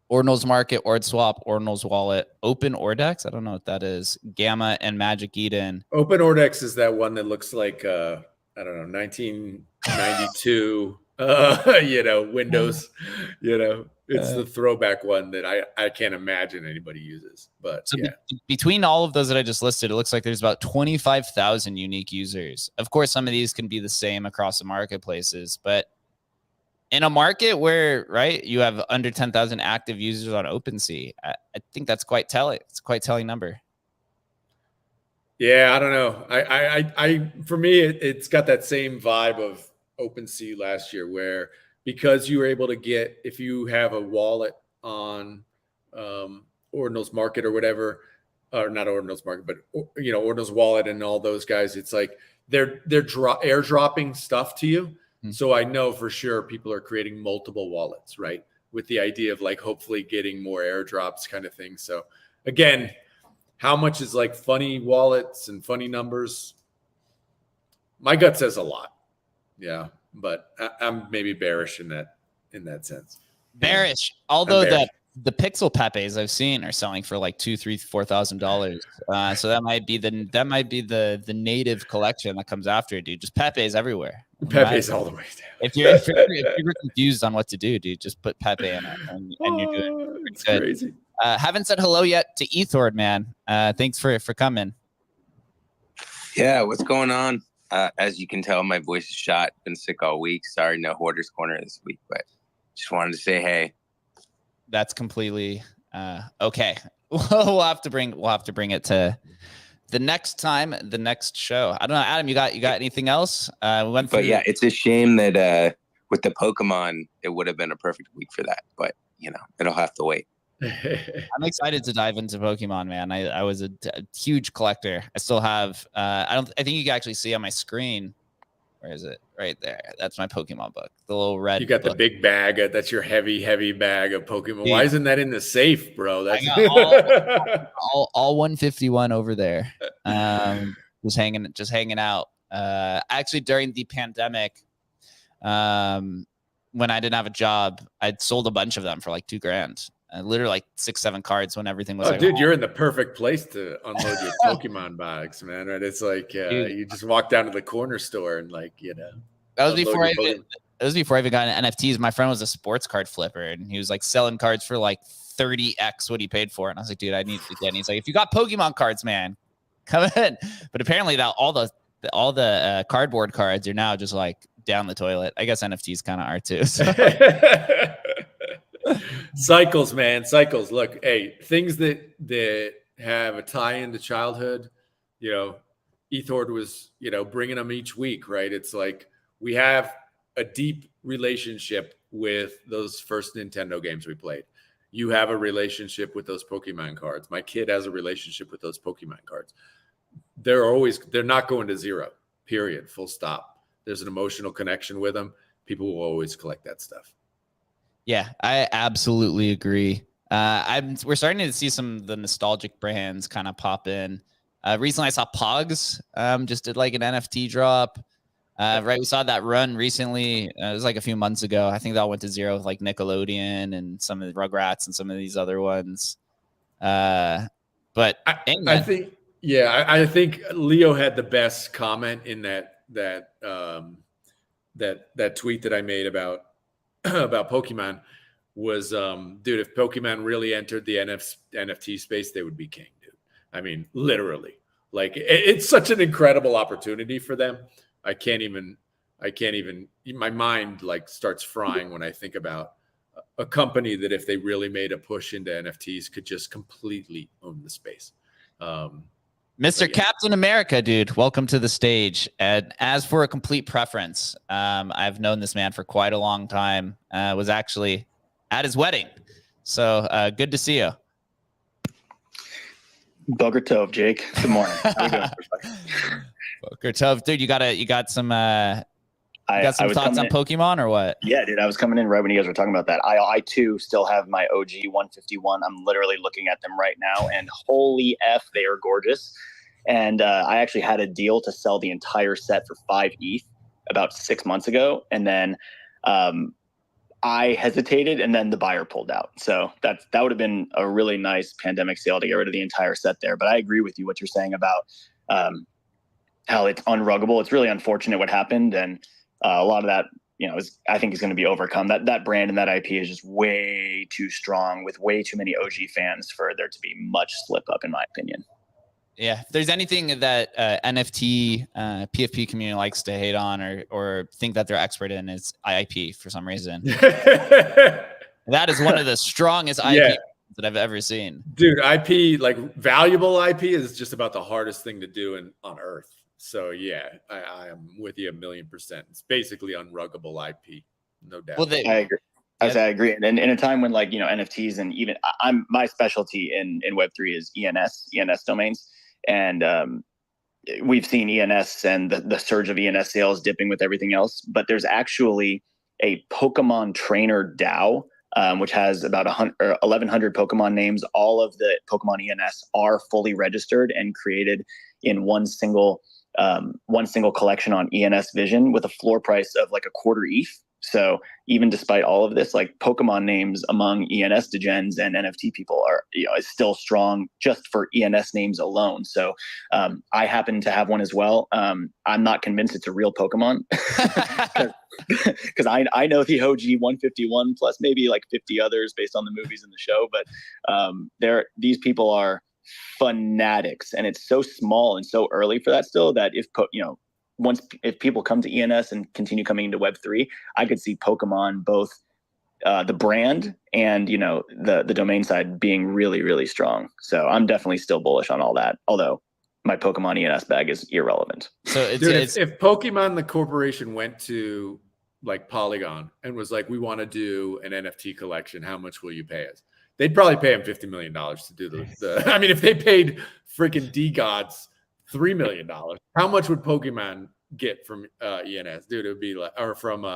Ordinal's market, OrdSwap, Ordinal's wallet, Open Ordex, I don't know what that is, Gamma, and Magic Eden. Open Ordex is that one that looks like I don't know, 1992 Windows, it's the throwback one that I can't imagine anybody uses. But so yeah. Between all of those that I just listed, it looks like there's about 25,000 unique users. Of course, some of these can be the same across the marketplaces, but in a market where, right, you have under 10,000 active users on OpenSea, I think that's quite telling. It's a quite telling number. Yeah, I don't know. I for me, it's got that same vibe of OpenSea last year, where because you were able to get, if you have a wallet on Ordinal's market or whatever, or not Ordinal's market, but Ordinal's wallet and all those guys, it's like they're airdropping stuff to you. So I know for sure people are creating multiple wallets, right? With the idea of like hopefully getting more airdrops kind of thing. So again, how much is like funny wallets and funny numbers? My gut says a lot. Yeah. but I'm maybe bearish in that sense. Bearish. Although bearish. the pixel Pepes I've seen are selling for like $2,000, $3,000, $4,000. So that might be the native collection that comes after it, dude. Just Pepes everywhere. Pepe's all the way down. If you're confused on what to do, dude, just put Pepe in it, and you're doing it's good. crazy. Haven't said hello yet to Ethord, man. Thanks for coming. Yeah, what's going on? As you can tell, my voice is shot. Been sick all week. Sorry, no Hoarder's Corner this week, but just wanted to say hey. That's completely okay. We'll have to bring it to the next time, the next show. I don't know, Adam. You got anything else? But yeah, it's a shame that with the Pokemon, it would have been a perfect week for that. But it'll have to wait. I'm excited to dive into Pokemon, man. I was a huge collector. I still have. I think you can actually see on my screen. Where is it? Right there. That's my Pokemon book. The little red. You got book. the big bag. That's your heavy bag of Pokemon. Dude, why isn't that in the safe, bro? That's I got all 151 over there. Just hanging out. Actually, during the pandemic, when I didn't have a job, I'd sold a bunch of them for like $2,000. Literally like 6-7 cards when everything was. Oh, like, dude, you're in the perfect place to unload your Pokemon bags, man. Right? It's like you just walk down to the corner store and that was before I even got into NFTs. My friend was a sports card flipper, and he was like selling cards for like 30x what he paid for. And I was like, dude, I need to get. And he's like, if you got Pokemon cards, man, come in. But apparently that all the cardboard cards are now just like down the toilet. I guess NFTs kind of are too. So. Cycles, man. Cycles. Look, hey, things that have a tie into childhood, Ethord was, bringing them each week, right? It's like we have a deep relationship with those first Nintendo games we played. You have a relationship with those Pokemon cards. My kid has a relationship with those Pokemon cards. They're not going to zero, period, full stop. There's an emotional connection with them. People will always collect that stuff. Yeah, I absolutely agree. We're starting to see some of the nostalgic brands kind of pop in. Recently, I saw Pogs just did like an NFT drop. Right, we saw that run recently. It was like a few months ago. I think that went to zero with like Nickelodeon and some of the Rugrats and some of these other ones. But I think Leo had the best comment in that tweet that I made about Pokemon was, dude, if Pokemon really entered the NFT space, they would be king, dude. I mean, literally, like it's such an incredible opportunity for them. I can't even, my mind like starts frying when I think about a company that if they really made a push into NFTs could just completely own the space. Mr. Captain America, dude, welcome to the stage. And as for a complete preference, I've known this man for quite a long time. Was actually at his wedding. So good to see you. Boker Tov, Jake. Good morning. How you doing? Boker Tov, dude, you got some thoughts on Pokemon or what? Yeah, dude, I was coming in right when you guys were talking about that. I too still have my OG 151. I'm literally looking at them right now, and holy F, they are gorgeous. And I actually had a deal to sell the entire set for 5 ETH about 6 months ago. And then I hesitated, and then the buyer pulled out. So that would have been a really nice pandemic sale to get rid of the entire set there. But I agree with you what you're saying about how it's unruggable. It's really unfortunate what happened. And a lot of that, I think is going to be overcome. That brand and that IP is just way too strong with way too many OG fans for there to be much slip up, in my opinion. Yeah, if there's anything that NFT PFP community likes to hate on or think that they're expert in, it's IP for some reason. That is one of the strongest IP that I've ever seen. Dude, IP, like valuable IP, is just about the hardest thing to do on Earth. So yeah, I am with you 1,000,000%. It's basically unruggable IP, no doubt. Well, I agree. I agree. And in a time when NFTs and even my specialty in Web3 is ENS domains. And we've seen ENS and the surge of ENS sales dipping with everything else. But there's actually a Pokemon trainer DAO, which has about 1,100 Pokemon names. All of the Pokemon ENS are fully registered and created in one single one single collection on ENS Vision with a floor price of like a quarter ETH. So even despite all of this, like Pokemon names among ENS degens and NFT people are, is still strong just for ENS names alone. So I happen to have one as well. I'm not convinced it's a real Pokemon because I know the OG 151 plus maybe like 50 others based on the movies and the show. But these people are fanatics, and it's so small and so early for that still that if people come to ENS and continue coming into Web3, I could see Pokemon, both the brand and the domain side, being really, really strong. So I'm definitely still bullish on all that. Although my Pokemon ENS bag is irrelevant. So if Pokemon the corporation went to like Polygon and was like, we want to do an NFT collection, how much will you pay us? They'd probably pay him $50 million to do the I mean, if they paid freaking D-Gods $3 million, how much would Pokemon get from ENS? Dude, it would be like, or from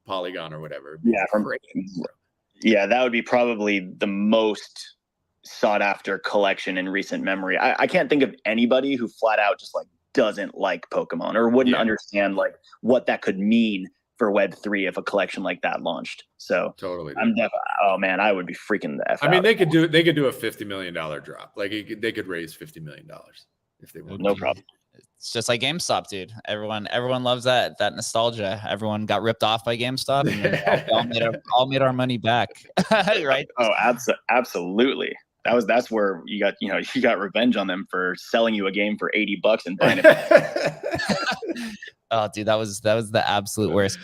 Polygon or whatever. Yeah, that would be probably the most sought after collection in recent memory. I can't think of anybody who flat out just like doesn't like Pokemon or wouldn't understand like what that could mean for Web3 if a collection like that launched. So totally, oh man, I would be freaking the F out. I mean, they could do a $50 million drop. Like they could raise $50 million if they want. No problem. It's just like GameStop, dude. Everyone loves that nostalgia. Everyone got ripped off by GameStop, and we all made our money back, right? Oh, absolutely. That's where you got revenge on them for selling you a game for $80 and buying it. Oh, dude, that was the absolute worst.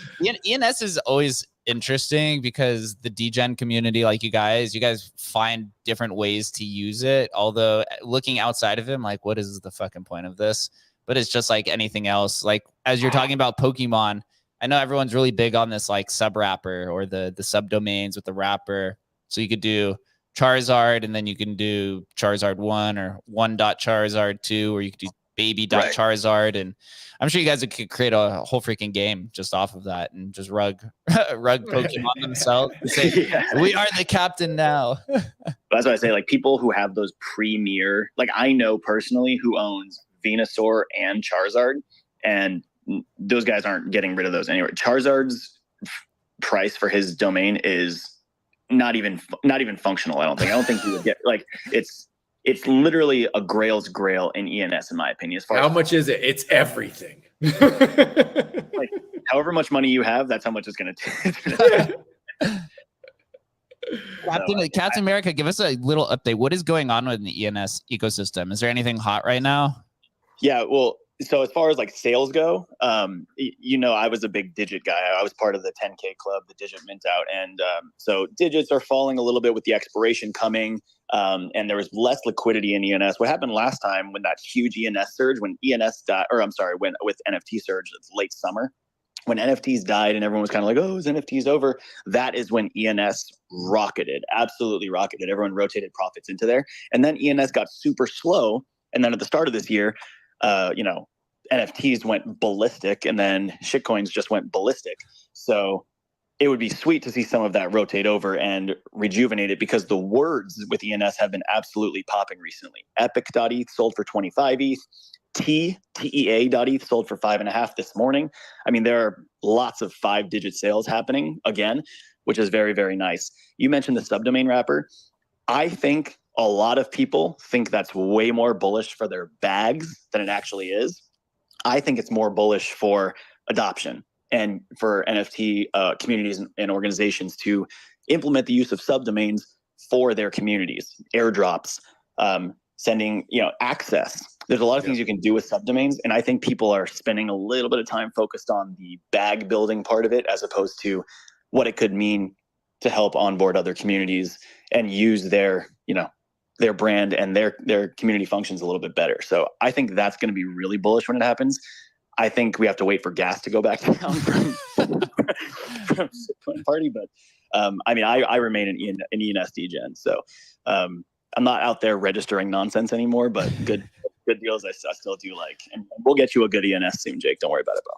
ENS is always interesting because the degen community, like you guys find different ways to use it. Although looking outside of him, like, what is the fucking point of this? But it's just like anything else. Like as you're talking about Pokemon, I know everyone's really big on this like sub wrapper or the subdomains with the wrapper. So you could do Charizard, and then you can do Charizard 1 or 1.Charizard 2, or you could do baby.Charizard. And I'm sure you guys could create a whole freaking game just off of that and just rug Pokemon themselves and say, we are the captain now. That's why I say, like, people who have those premier, like I know personally who owns Venusaur and Charizard, and those guys aren't getting rid of those anyway. Charizard's price for his domain is not even functional. I don't think he would get, like, it's literally a grail's grail in ENS, in my opinion. As far how much is it? It's everything. Like, however much money you have, that's how much it's going to take. Captain America, give us a little update. What is going on with the ENS ecosystem? Is there anything hot right now? Yeah, well, so as far as like sales go, I was a big digit guy. I was part of the 10K club, the digit mint out. And so digits are falling a little bit with the expiration coming. And there was less liquidity in ENS. What happened last time when that huge ENS surge, with NFT surge, it's late summer, when NFTs died and everyone was kind of like, oh, is NFTs over? That is when ENS rocketed, absolutely rocketed. Everyone rotated profits into there. And then ENS got super slow. And then at the start of this year, NFTs went ballistic, and then shitcoins just went ballistic. So it would be sweet to see some of that rotate over and rejuvenate it, because the words with ENS have been absolutely popping recently. Epic.eth sold for 25 ETH. TEA.eth sold for 5.5 this morning. I mean, there are lots of 5-digit sales happening again, which is very, very nice. You mentioned the subdomain wrapper. I think a lot of people think that's way more bullish for their bags than it actually is. I think it's more bullish for adoption and for NFT communities and organizations to implement the use of subdomains for their communities, airdrops, sending, access. There's a lot of things you can do with subdomains, and I think people are spending a little bit of time focused on the bag building part of it, as opposed to what it could mean to help onboard other communities and use their brand and their community functions a little bit better. So I think that's going to be really bullish when it happens. I think we have to wait for gas to go back down from party, but I remain an ENS degen. So I'm not out there registering nonsense anymore, but good deals I still do like. And we'll get you a good ENS soon, Jake. Don't worry about it, bro.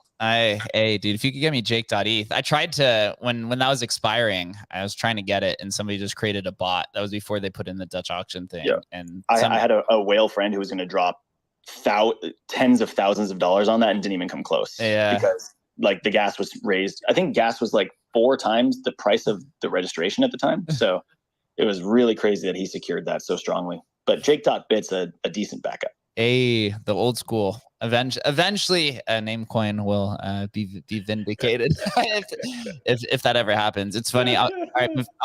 Hey, dude, if you could get me Jake.eth. I tried to, when that was expiring, I was trying to get it, and somebody just created a bot. That was before they put in the Dutch auction thing. Yeah. And I had a whale friend who was going to drop tens of thousands of dollars on that and didn't even come close. Yeah. Because like the gas was raised. I think gas was like 4 times the price of the registration at the time. So it was really crazy that he secured that so strongly. But Jake.bit's a decent backup. The old school. Eventually, a Namecoin will be vindicated if that ever happens. It's funny. I'll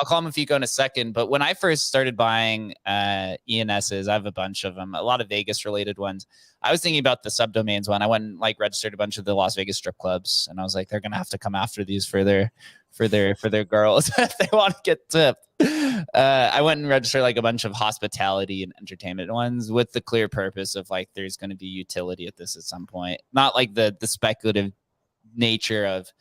call Mafiko in a second. But when I first started buying ENSs, I have a bunch of them, a lot of Vegas related ones. I was thinking about the subdomains one. I went and like registered a bunch of the Las Vegas strip clubs, and I was like, they're gonna have to come after these for their girls if they want to get tipped. I went and registered like a bunch of hospitality and entertainment ones with the clear purpose of like there's going to be utility at this at some point, not like the speculative nature of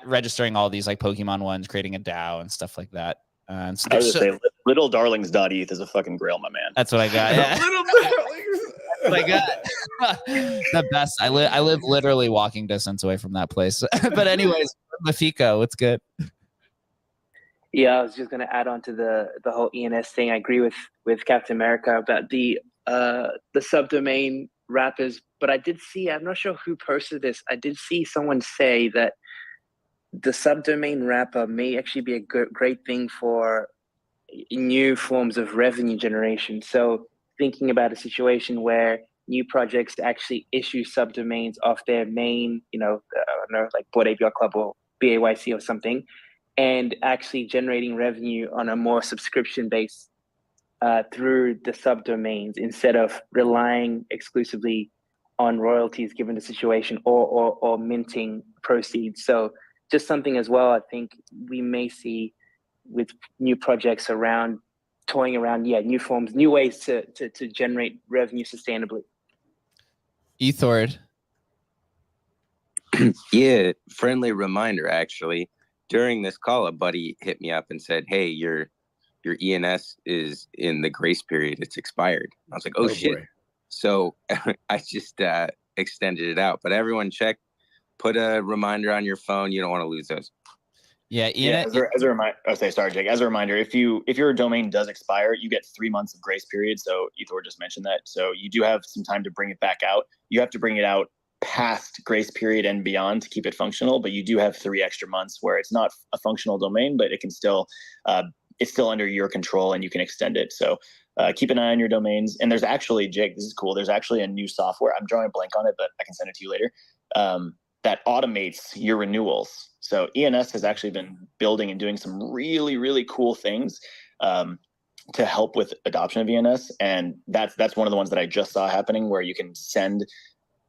registering all these like Pokemon ones, creating a DAO and stuff like that. And so I was gonna say littledarlings.eth is a fucking grail, my man. That's what I got. Yeah. Little darlings. Like the best. I live literally walking distance away from that place. But anyways, Mafiko, what's good? Yeah, I was just going to add on to the whole ENS thing. I agree with Captain America about the subdomain wrappers, but I did see, I'm not sure who posted this, I did see someone say that the subdomain wrapper may actually be a great thing for new forms of revenue generation. So thinking about a situation where new projects actually issue subdomains off their main, I don't know, like Board APR Club or BAYC or something, and actually generating revenue on a more subscription base through the subdomains instead of relying exclusively on royalties given the situation or minting proceeds. So just something as well, I think we may see with new projects toying around, new forms, new ways to generate revenue sustainably. Ethord. Yeah, friendly reminder, actually. During this call, a buddy hit me up and said, hey, your ENS is in the grace period. It's expired. I was like, oh shit. Boy. So I just extended it out. But everyone check, put a reminder on your phone. You don't want to lose those. Yeah. As a reminder, sorry, Jake. As a reminder, if your domain does expire, you get 3 months of grace period. So Ethor just mentioned that. So you do have some time to bring it back out. You have to bring it out past grace period and beyond to keep it functional, but you do have 3 extra months where it's not a functional domain, but it can still it's still under your control and you can extend it. So keep an eye on your domains. And there's actually, Jake, this is cool. There's actually a new software. I'm drawing a blank on it, but I can send it to you later. That automates your renewals. So ENS has actually been building and doing some really, really cool things to help with adoption of ENS. And that's one of the ones that I just saw happening, where you can send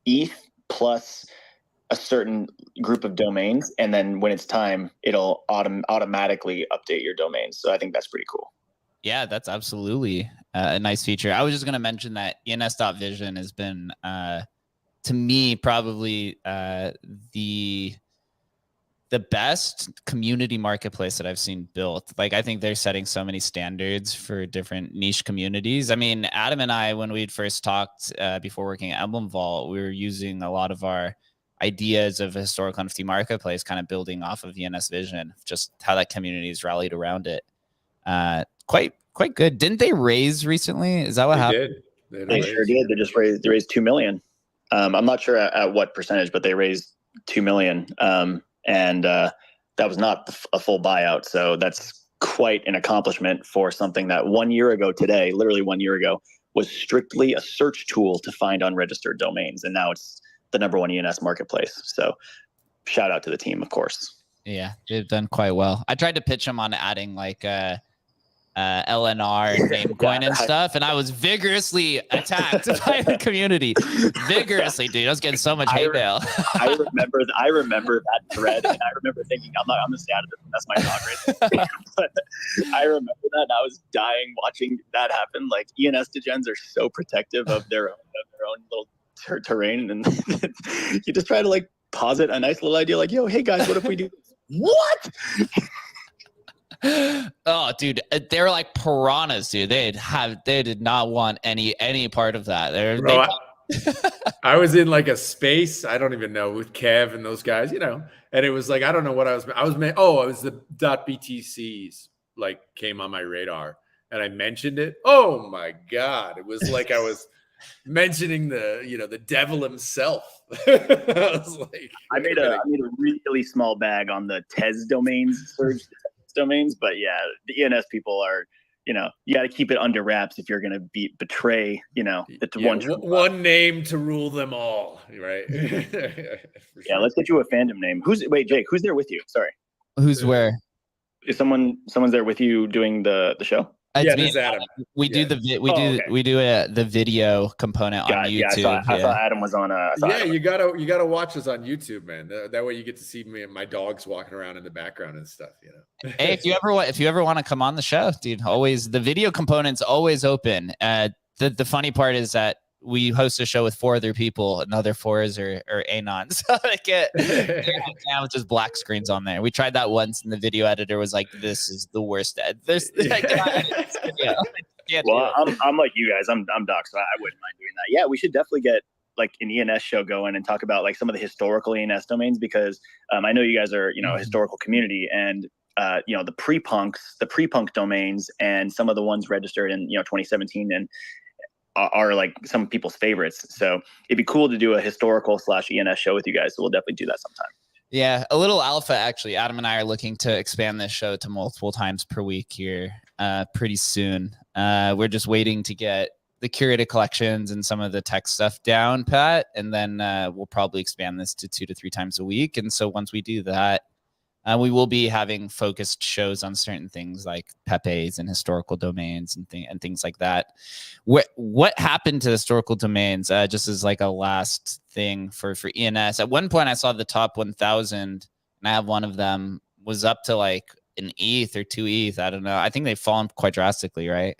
ETH plus a certain group of domains, and then when it's time, it'll automatically update your domains. So I think that's pretty cool. Yeah, that's absolutely a nice feature. I was just going to mention that ENS.vision has been, to me, probably the best community marketplace that I've seen built. Like, I think they're setting so many standards for different niche communities. I mean, Adam and I, when we'd first talked before working at Emblem Vault, we were using a lot of our ideas of a historical NFT marketplace, kind of building off of ENS vision, just how that community is rallied around it. Quite good. Didn't they raise recently? Is that what happened? They sure did. They raised 2 million. I'm not sure at what percentage, but they raised 2 million. And that was not a full buyout. So that's quite an accomplishment for something that 1 year ago today, literally 1 year ago, was strictly a search tool to find unregistered domains. And now it's the #1 ENS marketplace. So shout out to the team, of course. Yeah, they've done quite well. I tried to pitch them on adding like LNR and Namecoin and stuff, and I was vigorously attacked by the community. Vigorously, dude. I was getting so much hate mail. I remember that thread, and I remember thinking, I'm gonna stay out of this. That's my talk right. But I remember that, and I was dying watching that happen. Like, ENS degens are so protective of their own little terrain, and you just try to like posit a nice little idea, like, yo, hey guys, what if we do this? What? Oh, dude, they were like piranhas, dude. They did not want any part of that. I was in like a space, I don't even know, with Kev and those guys, and it was like, I don't know what it was the .btcs like came on my radar, and I mentioned it. Oh my God, it was like I was mentioning the devil himself. I was like, I made a really small bag on the Tez domains, surge domains, but yeah, the ENS people are, you got to keep it under wraps if you're going to betray, one name to rule them all, right? Yeah, let's get you a fandom name. Jake, who's there with you? Sorry. Who's where? Is someone's there with you doing the show? Yeah, this is Adam. We do the video component on YouTube. I saw Adam was on. You gotta watch us on YouTube, man. That way you get to see me and my dogs walking around in the background and stuff. Hey, if you ever want to come on the show, dude, always the video component's always open. The funny part is that we host a show with 4 other people, and the other 4 are anons. So I get with just black screens on there. We tried that once, and the video editor was like, "This is the worst." I'm like you guys. I'm Doc, so I wouldn't mind doing that. Yeah, we should definitely get like an ENS show going and talk about like some of the historical ENS domains, because I know you guys are a historical community, and the pre-punk domains and some of the ones registered in 2017 and are like some people's favorites. So it'd be cool to do a historical /ENS show with you guys. So we'll definitely do that sometime. Yeah, a little alpha, actually. Adam and I are looking to expand this show to multiple times per week here pretty soon. We're just waiting to get the curated collections and some of the tech stuff down pat, and then we'll probably expand this to 2 to 3 times a week. And so once we do that, we will be having focused shows on certain things like Pepe's and historical domains and things like that. What happened to historical domains? Just as like a last thing for ENS. At one point, I saw the top 1,000, and I have one of them was up to like an ETH or 2 ETH. I don't know. I think they've fallen quite drastically, right?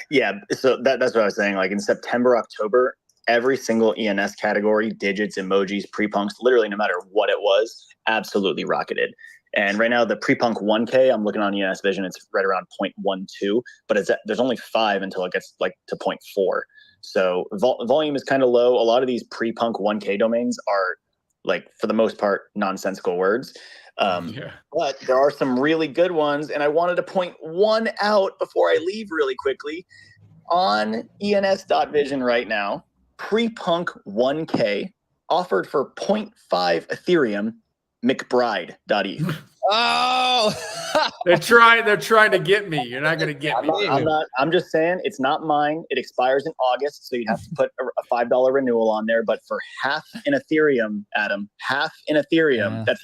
Yeah. So that's what I was saying. Like in September, October, every single ENS category, digits, emojis, pre-punks, literally no matter what it was, absolutely rocketed. And right now, the pre-punk 1K, I'm looking on ENS Vision, it's right around 0.12, but there's only 5 until it gets like to 0.4. So volume is kind of low. A lot of these pre-punk 1K domains are like, for the most part, nonsensical words. But there are some really good ones. And I wanted to point one out before I leave really quickly. On ENS.Vision right now, pre-punk 1K offered for 0.5 Ethereum, McBride.eth. Oh, they're trying to get me. You're not going to get me. I'm just saying it's not mine. It expires in August, so you have to put a $5 renewal on there. But for half in Ethereum, Adam, that's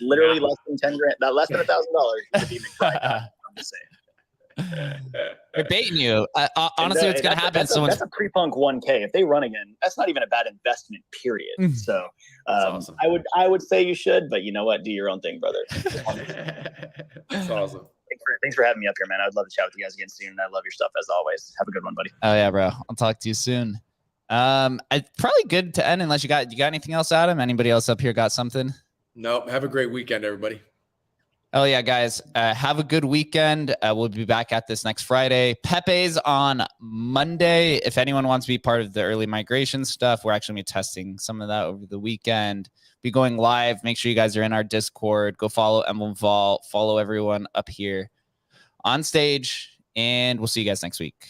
literally less than 10 grand, less than $1,000 to be McBride. I'm just saying. They're baiting you. Honestly, what's going to happen? That's a pre-punk 1K. If they run again, that's not even a bad investment, period. So awesome. I would say you should, but you know what? Do your own thing, brother. That's awesome. Thanks for having me up here, man. I'd love to chat with you guys again soon. I love your stuff as always. Have a good one, buddy. Oh yeah, bro. I'll talk to you soon. It's probably good to end unless you got anything else, Adam? Anybody else up here got something? Nope. Have a great weekend, everybody. Oh yeah, guys. Have a good weekend. We'll be back at this next Friday. Pepe's on Monday. If anyone wants to be part of the early migration stuff, we're actually going to be testing some of that over the weekend. Be going live. Make sure you guys are in our Discord. Go follow Emblem Vault. Follow everyone up here on stage. And we'll see you guys next week.